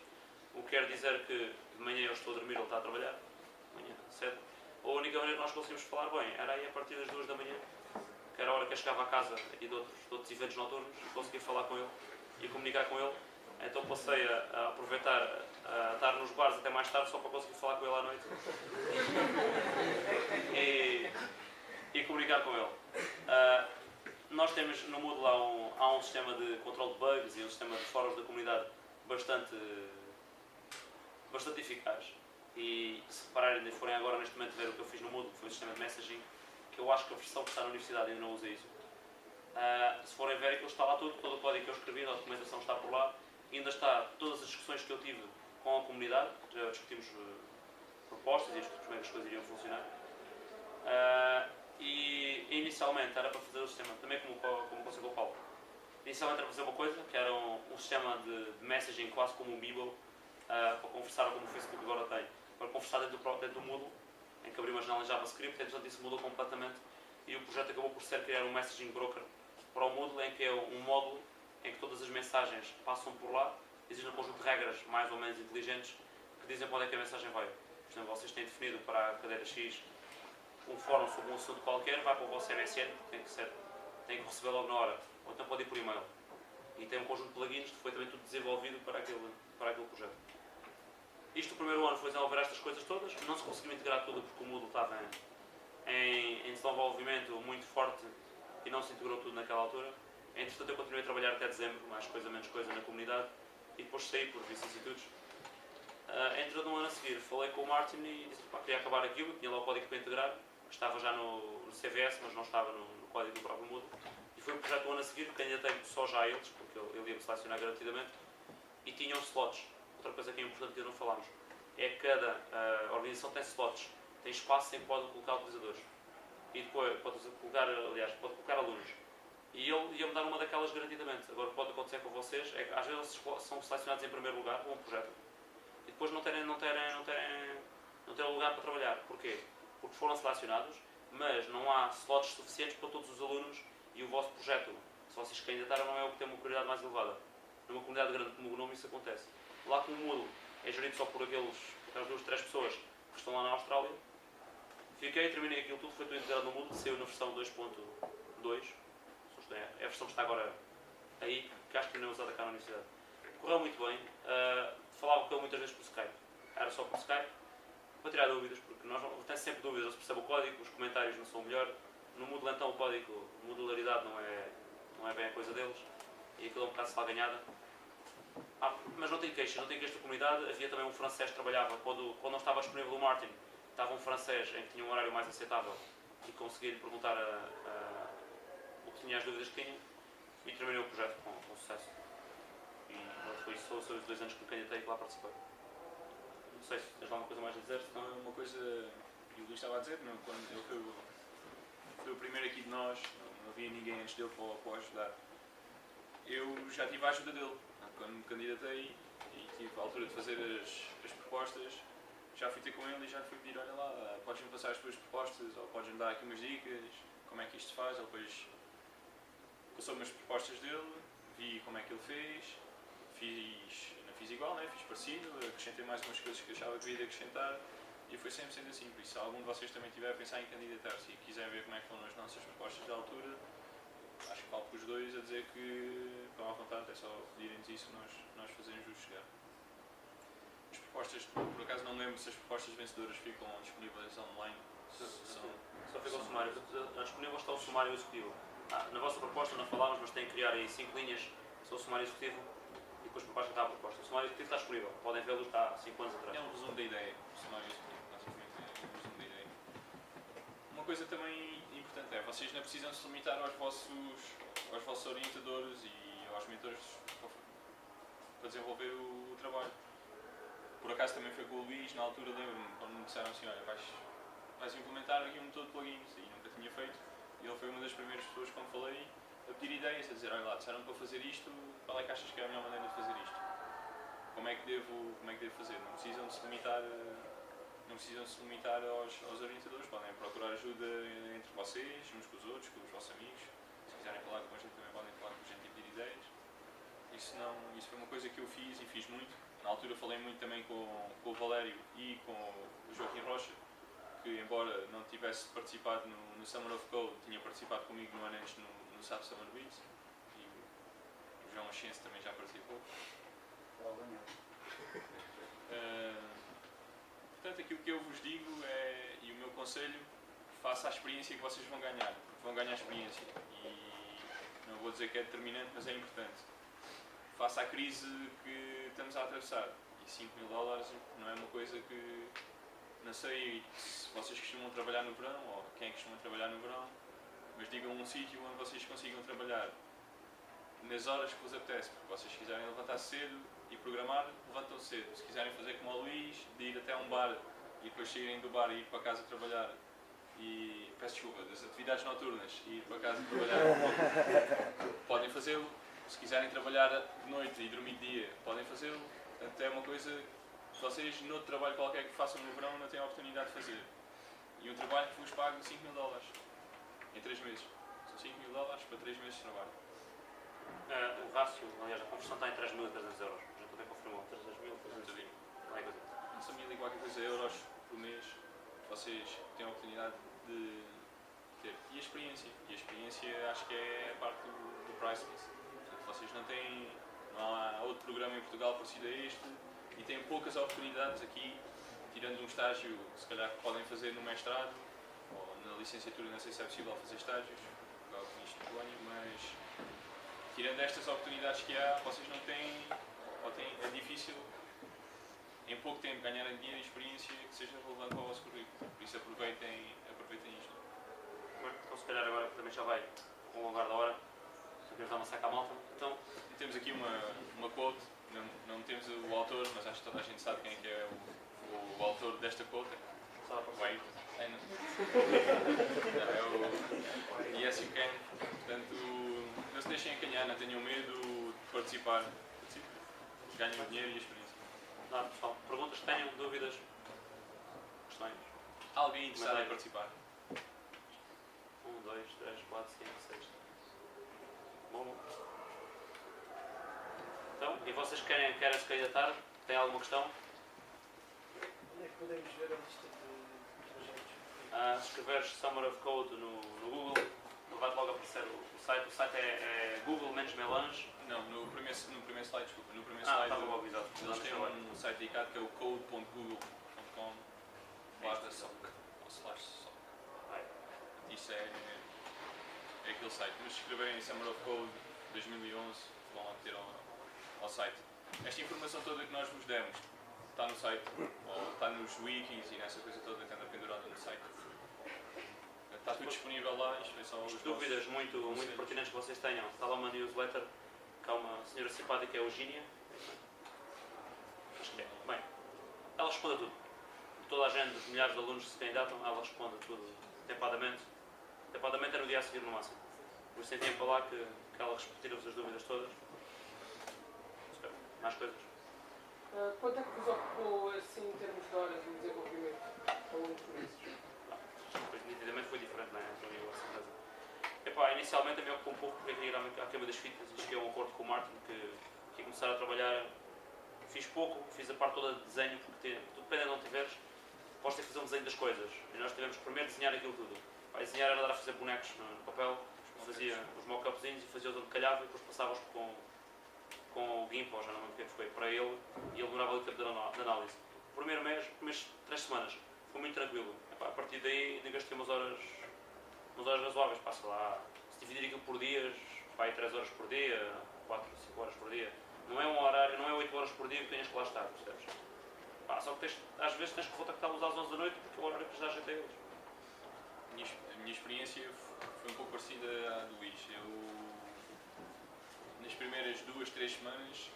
O que quer dizer que de manhã eu estou a dormir, ele está a trabalhar, de manhã, cedo. A única maneira que nós conseguimos falar bem era aí a partir das 2 da manhã, que era a hora que eu chegava a casa aqui de outros eventos noturnos, e conseguia falar com ele e comunicar com ele. Então passei a aproveitar a estar nos bares até mais tarde só para conseguir falar com ele à noite e comunicar com ele. Nós temos no Moodle há um sistema de controle de bugs e um sistema de fóruns da comunidade bastante eficaz. E se repararem e forem agora neste momento ver o que eu fiz no Moodle, que foi o sistema de messaging, que eu acho que a versão que está na universidade ainda não usa isso. Se forem ver, aquilo está lá tudo, todo o código que eu escrevi, a documentação está por lá, ainda está todas as discussões que eu tive com a comunidade, já discutimos propostas e discutimos como é que as coisas iriam funcionar. E inicialmente era para fazer o sistema, também como conseguiu o Paulo. Inicialmente era para fazer uma coisa, que era um sistema de messaging quase como um Bebo, para conversar como o Facebook agora tem, para conversar dentro do Moodle, em que abri uma janela em JavaScript, entretanto isso mudou completamente e o projeto acabou por ser criar um messaging broker para o Moodle, em que é um módulo em que todas as mensagens passam por lá, existe um conjunto de regras mais ou menos inteligentes que dizem para onde é que a mensagem vai. Por exemplo, vocês têm definido para a cadeira X um fórum sobre um assunto qualquer, vai para o vosso MSN, tem que receber logo na hora, ou então pode ir por e-mail. E tem um conjunto de plugins que foi também tudo desenvolvido para aquele projeto. Isto, o primeiro ano, foi desenvolver estas coisas todas, não se conseguiu integrar tudo porque o Moodle estava em desenvolvimento muito forte e não se integrou tudo naquela altura. Entretanto, eu continuei a trabalhar até dezembro, mais coisa, menos coisa, na comunidade, e depois saí por vicissitudes. Entretanto, no ano a seguir, falei com o Martin e disse que queria acabar aquilo, tinha lá o código para integrar, estava já no CVS, mas não estava no código do próprio Moodle. E foi um projeto do ano a seguir, que candidatei só já a eles, porque ele ia-me selecionar garantidamente, e tinham slots. Outra coisa que é importante que ainda não falámos, é que cada organização tem slots, tem espaço em que pode colocar utilizadores. E depois pode colocar alunos. E ele ia-me dar uma daquelas garantidamente. Agora, o que pode acontecer com vocês é que às vezes são selecionados em primeiro lugar para um projeto e depois não terem lugar para trabalhar. Porquê? Porque foram selecionados, mas não há slots suficientes para todos os alunos e o vosso projeto, se vocês candidataram, não é o que tem uma prioridade mais elevada. Numa comunidade grande como o GNOME isso acontece. Lá como o Moodle é gerido só por aquelas 2, 3 pessoas que estão lá na Austrália, terminei aquilo tudo, foi tudo integrado no Moodle, saiu na versão 2.2. É a versão que está agora aí, que acho que não é usada cá na universidade. Correu muito bem, falava com ele muitas vezes por Skype. Era só por Skype, para tirar dúvidas, porque nós temos sempre dúvidas, não se percebe o código, os comentários não são o melhor. No Moodle então o código, a modularidade não é bem a coisa deles, e aquilo é um bocado salganhada. Mas não tenho queixa da comunidade. Havia também um francês que trabalhava, quando não estava disponível o Martin, estava um francês em que tinha um horário mais aceitável e consegui-lhe perguntar o que tinha, as dúvidas que tinha, e terminei o projeto com sucesso. E foi os 2 anos que me candidatei que lá participei. Não sei se tens alguma coisa mais a dizer. Não, uma coisa que o Luís estava a dizer, não, quando ele foi o primeiro aqui de nós, não havia ninguém antes dele para ajudar. Eu já tive a ajuda dele. Quando me candidatei e tive a altura de fazer as propostas, já fui ter com ele e já lhe fui pedir, olha lá, podes-me passar as tuas propostas ou podes-me dar aqui umas dicas, como é que isto se faz. Ele depois passou-me as propostas dele, vi como é que ele fez, não fiz igual, né? Fiz parecido, acrescentei mais umas coisas que achava que devia acrescentar e foi sempre sendo assim. Por isso, se algum de vocês também tiver a pensar em candidatar-se e quiserem ver como é que foram as nossas propostas da altura, acho que falo com os dois a dizer que estão à vontade, é só pedirem-nos isso, nós fazemos-vos chegar. As propostas, por acaso não lembro se as propostas vencedoras ficam disponíveis online. Só fica o sumário. Disponível está o sumário executivo. Na vossa proposta não falámos, mas têm que criar aí 5 linhas sobre o sumário executivo e depois por baixo está a proposta. O sumário executivo está disponível, podem vê-lo, está há 5 anos atrás. É um resumo da ideia, o sumário executivo, basicamente é um resumo da ideia. Uma coisa também importante é, vocês não precisam se limitar aos vossos orientadores e aos mentores para desenvolver o trabalho. Por acaso também foi com o Luís, na altura lembro-me, quando me disseram assim, olha, vais implementar aqui um método de plugins, e nunca tinha feito, e ele foi uma das primeiras pessoas quando falei a pedir ideias, a dizer, olha lá, disseram para fazer isto, qual é que achas que é a melhor maneira de fazer isto? Como é que devo fazer? Não precisam de se limitar aos orientadores, podem procurar ajuda entre vocês, uns com os outros, com os vossos amigos. Se quiserem falar com a gente também podem falar com a gente e pedir ideias. Isso foi uma coisa que eu fiz e fiz muito na altura falei muito também com o Valério e com o Joaquim Rocha, que embora não tivesse participado no Summer of Code, tinha participado comigo no ano antes no SAP Summer Weeks, e o João Ascenso também já participou. Portanto, aquilo que eu vos digo e o meu conselho, faça a experiência que vocês vão ganhar, porque vão ganhar experiência. E não vou dizer que é determinante, mas é importante. Faça a crise que estamos a atravessar. E 5 mil dólares não é uma coisa que... Não sei se vocês costumam trabalhar no verão, ou quem costuma trabalhar no verão, mas digam um sítio onde vocês consigam trabalhar nas horas que vos apetece, porque vocês quiserem levantar cedo e programar, levantam cedo. Se quiserem fazer como o Luís, de ir até um bar e depois saírem do bar e ir para casa trabalhar, e peço desculpa, das atividades noturnas e ir para casa trabalhar, podem fazê-lo. Se quiserem trabalhar de noite e dormir de dia, podem fazê-lo. Portanto, é uma coisa que vocês, noutro trabalho qualquer que façam no verão, não têm a oportunidade de fazer. E um trabalho que vos pague 5 mil dólares em 3 meses. São 5 mil dólares para 3 meses de trabalho. O rácio, aliás, a conversão está em 3.300 euros. Já também confirmou. 3.300. São 1000 e qualquer coisa euros por mês. Vocês têm a oportunidade de ter. E a experiência. E a experiência acho que é a parte do priceless. Portanto, vocês não há outro programa em Portugal parecido a este e têm poucas oportunidades aqui, tirando um estágio, se calhar que podem fazer no mestrado ou na licenciatura, não sei se é possível fazer estágios, igual com isto de Bolonha, mas tirando estas oportunidades que há, vocês não têm, é difícil em pouco tempo ganharem dinheiro e experiência que seja relevante para o vosso currículo. Por isso aproveitem isto. Então se calhar agora também já vai com o lugar da hora. Só queremos dar uma saca à malta. Então, E temos aqui uma quote, não temos o autor, mas acho que toda a gente sabe quem é que é o autor desta quote. só para Vai. É o Yes You Can. Portanto, não se deixem acanhar, não tenham medo de participar. Ganhem o dinheiro e a experiência. Nada, pessoal. Perguntas que tenham, dúvidas, questões? Há alguém interessado em participar? 1, 2, 3, 4, 5, 6. Bom. Então, e vocês querem se candidatar? Têm alguma questão? Onde é que podemos ver a lista de projetos? Se escreveres Summer of Code no Google, vai logo aparecer o site. O site é Google menos Melange. Não, no primeiro slide, desculpa. No primeiro Estava slide logo avisado. eles têm um site dedicado que é o code.google.com/soc ou /soc. Isso é aquele site. Mas se escreverem Summer of Code 2011, vão lá ter ao site. Esta informação toda que nós vos demos está no site, ou está nos wikis e nessa coisa toda que anda pendurada no site. Está tudo disponível lá, isto é só os Dúvidas muito pertinentes que vocês tenham. Está lá uma newsletter que há uma senhora simpática, que é a Eugénia. Acho que é. Bem, ela responde a tudo. Toda a gente, os milhares de alunos que se candidatam, ela responde a tudo tempadamente. Tempadamente é no dia a seguir no máximo. Por isso tem tempo para lá que ela tira-vos as dúvidas todas. Mais coisas? Quanto é que vos ocupou assim em termos de horas de desenvolvimento ao longo dos meses? Nitidamente foi diferente, não é? Então, a certeza. Epá, inicialmente a mim ocupou um pouco porque queria ir à queima das fitas e cheguei a um acordo com o Martin que ia começar a trabalhar. Fiz pouco, fiz a parte toda de desenho, porque dependendo de onde estiveres, podes ter que fazer um desenho das coisas. E nós tivemos primeiro de desenhar aquilo tudo. Desenhar era dar a fazer bonecos no papel, fazia os mock-upzinhos e fazia onde calhava e depois passava-os com o GIMP, ou já não lembro o que foi, para ele, e ele demorava o tempo de análise. O primeiro mês, primeiras 3 semanas, foi muito tranquilo. Epá, a partir daí, ainda gastei umas horas razoáveis, passa lá. Se dividir aquilo por dias, vai 3 horas por dia, 4, 5 horas por dia. Não é um horário, não é 8 horas por dia que tenhas que lá estar, percebes? Pá, só que às vezes tens que contactá-los às 11 da noite porque é o horário que lhes dá jeito a eles. A minha experiência foi um pouco parecida à do Luís. Nas primeiras 2, 3 semanas,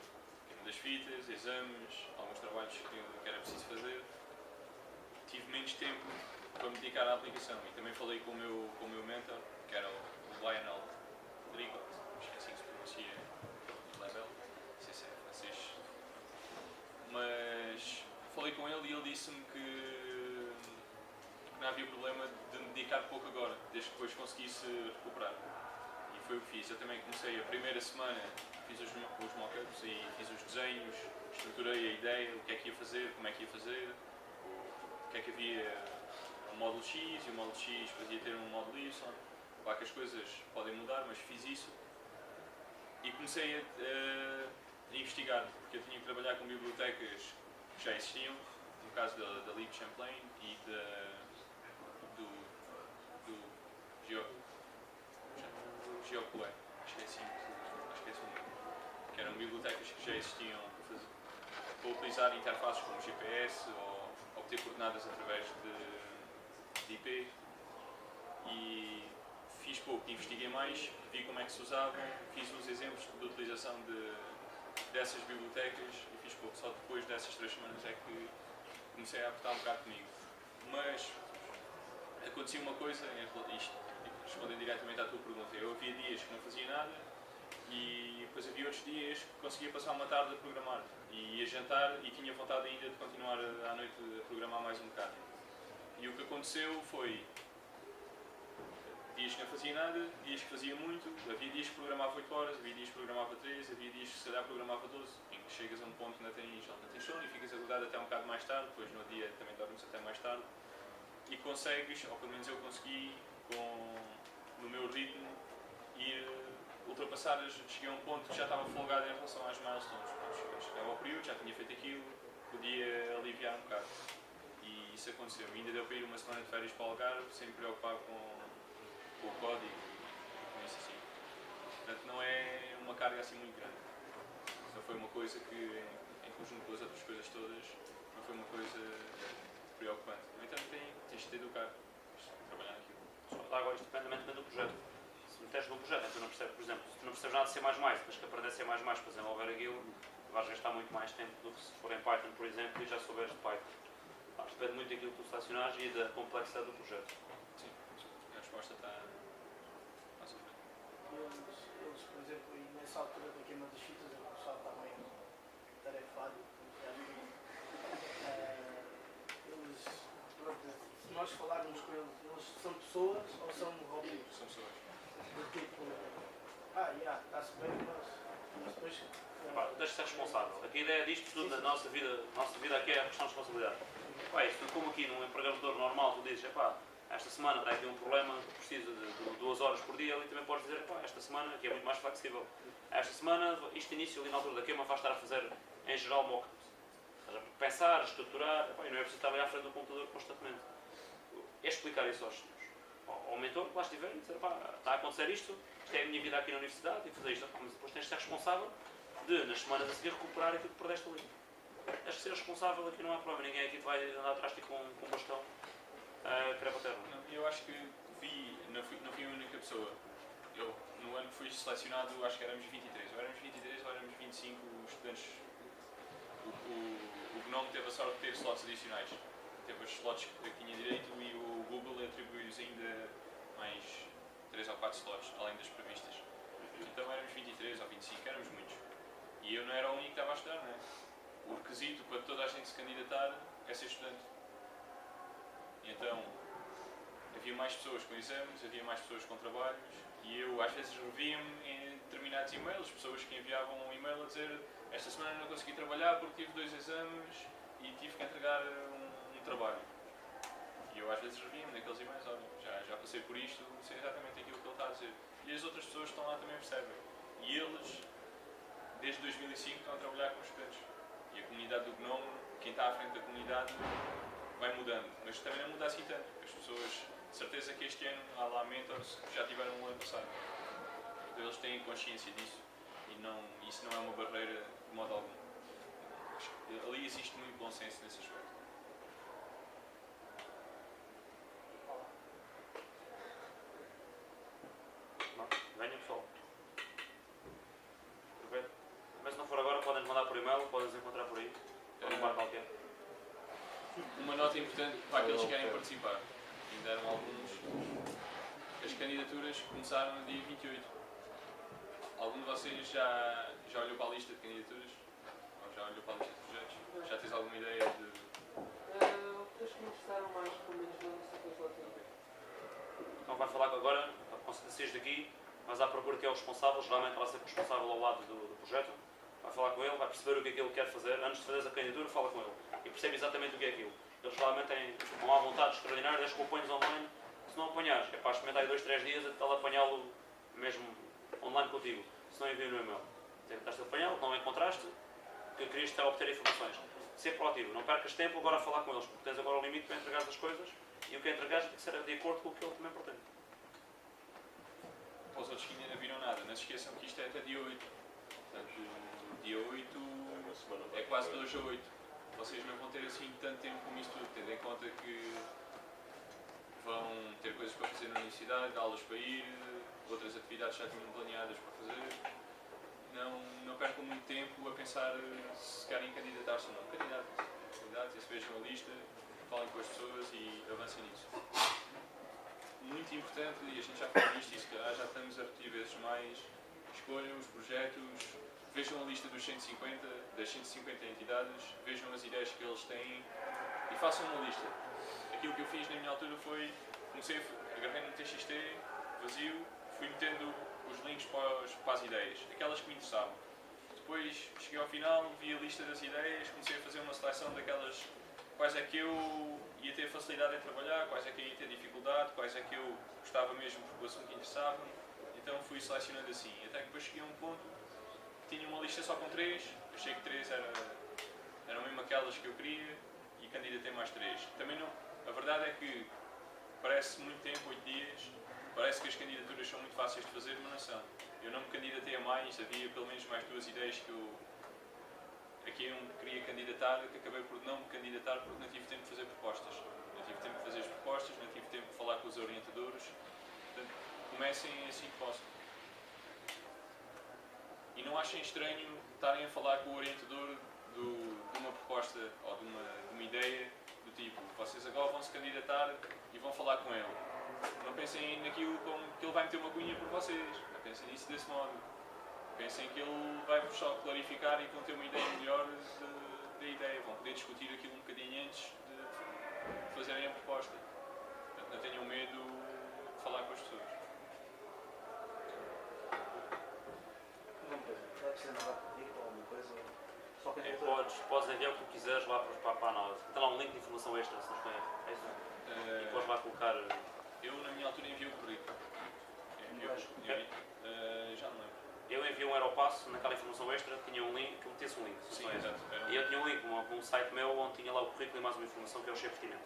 das fitas, exames, alguns trabalhos que era preciso fazer, tive menos tempo para me dedicar à aplicação. E também falei com o meu mentor, que era o Lionel Rodrigo, acho que é assim que se pronuncia, Lebel, não sei se é francês. Mas falei com ele e ele disse-me que não havia problema de me dedicar pouco agora, desde que depois conseguisse recuperar. E foi o que fiz. Eu também comecei a primeira semana, fiz os mock-ups e fiz os desenhos, estruturei a ideia, o que é que ia fazer, como é que ia fazer, o que é que havia, o módulo X e o módulo X depois ia ter um módulo Y. Claro que as coisas podem mudar, mas fiz isso e comecei a investigar, porque eu tinha que trabalhar com bibliotecas que já existiam, no caso da Lib Champlain e do GeoCoe, acho que é assim o nome, que eram bibliotecas que já existiam para utilizar interfaces como GPS ou obter coordenadas através de IP. E fiz pouco, investiguei mais, vi como é que se usavam, fiz uns exemplos de utilização dessas bibliotecas e fiz pouco. Só depois dessas 3 semanas é que comecei a apertar um bocado comigo. Mas acontecia uma coisa, isto respondendo diretamente à tua pergunta, eu havia dias que não fazia nada e depois havia outros dias que conseguia passar uma tarde a programar e ia jantar e tinha vontade ainda de continuar à noite a programar mais um bocado. E o que aconteceu foi dias que não fazia nada, dias que fazia muito, havia dias que programava 8 horas, havia dias que programava 3, havia dias que se calhar programava 12, em que chegas a um ponto que não tens sono e ficas acordado até um bocado mais tarde, depois no dia também dormes até mais tarde e consegues, ou pelo menos eu consegui, no meu ritmo, ir ultrapassar, cheguei a um ponto que já estava folgado em relação às milestones. Chegava ao período, já tinha feito aquilo, podia aliviar um bocado. E isso aconteceu. E ainda deu para ir uma semana de férias para o Algarve, sem me preocupar com o código e com isso assim. Portanto, não é uma carga assim muito grande. Não foi uma coisa que, em conjunto com as outras coisas todas, não foi uma coisa preocupante. No entanto, tens de te educar, trabalhar naquilo. Agora, isto depende do projeto. Se meteres no projeto, tu não percebes, por exemplo, se tu não percebes nada de C++, tens que aprender C++ para desenvolver aquilo, vais gastar muito mais tempo do que se for em Python, por exemplo, e já souberes de Python. Depende muito daquilo que tu selecionares e da complexidade do projeto. Sim, a resposta está mais ou menos. Eles, por exemplo, e nessa altura da queima das fitas, o pessoal está meio tarefado, eles, pronto, se nós falarmos com eles são pessoas ou são robôs? São pessoas. Do tipo, está-se bem, mas depois... Deixa de ser responsável. Aqui a ideia disto tudo, na nossa vida aqui é a questão de responsabilidade. Isto como aqui num programador normal, tu dizes, esta semana está aqui um problema, preciso de 2 horas por dia, ali também podes dizer, esta semana, que é muito mais flexível, esta semana, isto início ali na altura da queima, vais estar a fazer, em geral, mockups. Pensar, estruturar, e não é preciso estar ali à frente do computador constantemente. É explicar isso aos senhores. Ao mentor, que lá estiver, e dizer, está a acontecer isto é a minha vida aqui na universidade, e fazer isto, mas depois tens de ser responsável de, nas semanas a seguir, recuperar aquilo que perdeste ali. Tens de ser responsável, aqui não há problema, ninguém aqui te vai andar atrás de ti com um bastão querer bater. Eu acho que não fui a única pessoa. Eu, no ano que fui selecionado, acho que éramos 23. Ou éramos 23 ou éramos 25 estudantes. O GNOME teve a sorte de ter slots adicionais. Teve os slots que tinha direito e o Google atribuiu-lhes ainda mais 3 ou 4 slots, além das previstas. Então éramos 23 ou 25, éramos muitos. E eu não era o único que estava a estudar, não é? O requisito para toda a gente se candidatar é ser estudante. E então, havia mais pessoas com exames, havia mais pessoas com trabalhos, e eu às vezes revia-me em determinados e-mails, pessoas que enviavam um e-mail a dizer esta semana não consegui trabalhar porque tive 2 exames e tive que entregar um trabalho. E eu às vezes revia-me naqueles e-mails, olha, já passei por isto, sei exatamente aquilo que ele está a dizer. E as outras pessoas que estão lá também percebem. E eles, desde 2005, estão a trabalhar com os estudantes. E a comunidade do GNOME, quem está à frente da comunidade, vai mudando. Mas também não muda assim tanto. As pessoas, de certeza que este ano há lá mentors que já tiveram um ano passado. Então eles têm consciência disso e isso não é uma barreira de modo algum. Ali existe muito bom senso nesse aspecto. Venha pessoal. Aproveita. Mas se não for agora, podem mandar por e-mail, podem nos encontrar por aí. Ou num bar qualquer. Uma nota importante para aqueles que querem participar. E deram alguns. As candidaturas começaram no dia 28. Algum de vocês já olhou para a lista de candidaturas? Ou já olhou para a lista de projetos? Já tens alguma ideia de... Os que me interessaram mais, pelo menos na lista que eu estou a ter. Então vai falar agora, quando saís daqui, mas à procura que é o responsável, geralmente ela é sempre responsável ao lado do projeto, vai falar com ele, vai perceber o que é que ele quer fazer, antes de fazer a candidatura fala com ele e percebe exatamente o que é aquilo. Eles geralmente têm uma vontade extraordinária, desde que o apanhes online, se não apanhares, é para experimentar aí 2, 3 dias até ele apanhá-lo mesmo online contigo, se não envia no e-mail. Tentaste apanhá-lo, não encontraste, que querias obter informações. Ser proativo, não percas tempo agora a falar com eles, porque tens agora o limite para entregar as coisas e o que entregares tem que ser de acordo com o que ele também pretende. Para os outros que ainda não viram nada, não se esqueçam que isto é até dia 8. Portanto, dia 8 é quase 2 a 8. Vocês não vão ter assim tanto tempo como isto tudo, tendo em conta que vão ter coisas para fazer na universidade, aulas para ir, outras atividades já tinham planeadas para fazer. Não percam muito tempo a pensar se querem candidatar-se ou não. Candidatem-se, vejam a lista, falem com as pessoas e avancem nisso. Muito importante, e a gente já falou disto e se calhar já estamos a repetir vezes mais, escolham os projetos, vejam a lista dos 150, das 150 entidades, vejam as ideias que eles têm e façam uma lista. Aquilo que eu fiz na minha altura foi, agarrei no TXT, vazio, fui metendo os links para as ideias, aquelas que me interessavam. Depois cheguei ao final, vi a lista das ideias, comecei a fazer uma seleção daquelas quais é que eu ia ter facilidade em trabalhar, quais é que eu ia ter dificuldade, quais é que eu gostava mesmo porque o assunto interessava. Então fui selecionando assim, até que depois cheguei a um ponto que tinha uma lista só com 3, achei que 3 eram mesmo aquelas que eu queria e candidatei mais 3. Também não, a verdade é que parece muito tempo, 8 dias, parece que as candidaturas são muito fáceis de fazer, mas não são. Eu não me candidatei a mais, havia pelo menos mais 2 ideias que eu queria candidatar, que acabei por não me candidatar porque não tive tempo de fazer propostas. Não tive tempo de fazer as propostas, não tive tempo de falar com os orientadores. Portanto, comecem assim que possam. E não achem estranho estarem a falar com o orientador de uma proposta ou de uma ideia do tipo, vocês agora vão se candidatar e vão falar com ele. Não pensem naquilo como que ele vai meter uma cunha por vocês. Não pensem nisso desse modo. Pensem que ele vai-vos só clarificar e vão ter uma ideia melhor da ideia. Vão poder discutir aquilo um bocadinho antes de fazerem a proposta. Portanto, não tenham medo de falar com as pessoas. Não precisa nada pedir ou alguma coisa. Só que Podes enviar o que tu quiseres lá para a análise. Tem lá um link de informação extra, se nos conhece. É isso? E podes lá colocar. Eu, na minha altura, enviei o currículo. Já não lembro. Eu enviei um Aeropasso, naquela informação extra tinha um link, que metesse um link. Sim, exato. E eu tinha um link para um site meu onde tinha lá o currículo e mais uma informação que eu achei pertinente.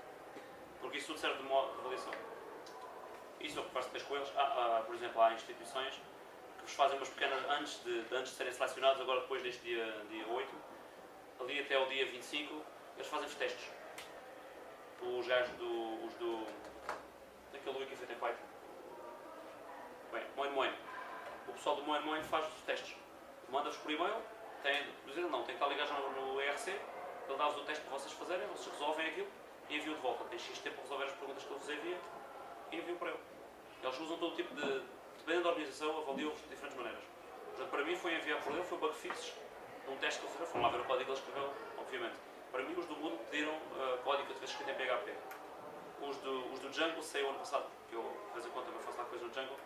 Porque isso tudo serve de uma avaliação. Isso é o que faz depois com eles. Por exemplo, há instituições que vos fazem umas pequenas, antes de serem selecionados, agora depois deste dia 8, ali até o dia 25, eles fazem-vos testes. Os gajos daquele Wiki feito em Python. Bem, Moin. O pessoal do Moin faz os testes. Manda-vos por e-mail, tem que estar ligado já no ERC, ele dá-vos o teste para vocês fazerem, vocês resolvem aquilo e enviam de volta. Tem X tempo para resolver as perguntas que ele vos envia e enviam para ele. Eles usam todo tipo dependendo da organização, avaliam-vos de diferentes maneiras. Portanto, para mim foi enviar por ele, foi bug fixes, um teste que ele fez, foram lá ver o código que ele escreveu, obviamente. Para mim, os do Moodle pediram código que eu tivesse escrito em PHP. Os do Django, sei o ano passado, que eu de vez em quando também faço lá coisa no Django,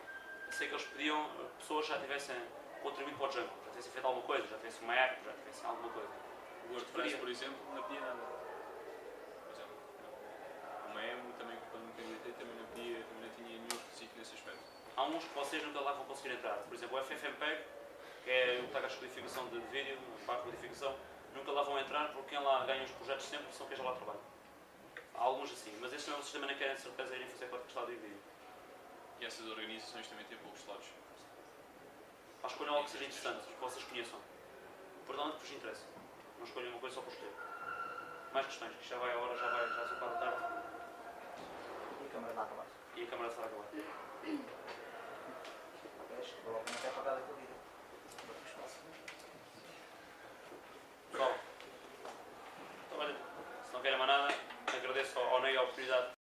sei que eles pediam pessoas que já tivessem contribuído para o Django, já tivessem feito alguma coisa, já tivessem uma app, já tivessem alguma coisa. O WordPress, por exemplo, não pedia nada. Por exemplo, uma emo também, quando me candidatei, também não tinha nenhum requisito nesse aspecto. Há uns que vocês nunca lá vão conseguir entrar. Por exemplo, o FFmpeg, que é o que está com a codificação de vídeo, para a codificação, nunca lá vão entrar porque quem lá ganha os projetos sempre são quem já lá trabalha. Há alguns assim, mas estes não, vocês também não querem de certeza irem fazer parte do estado de vídeo. E essas organizações também têm poucos slots. Escolham algo que seja interessante, que vocês conheçam. Portanto, que vos interessa. Não escolham uma coisa só por escolher. Mais questões, que já vai a hora, já são 4 da tarde. E a câmara está a acabar. E a câmara está a acabar. Provavelmente é apagada aquele vídeo. Pessoal, então, olha, se não querem mais nada, agradeço ao Ney a oportunidade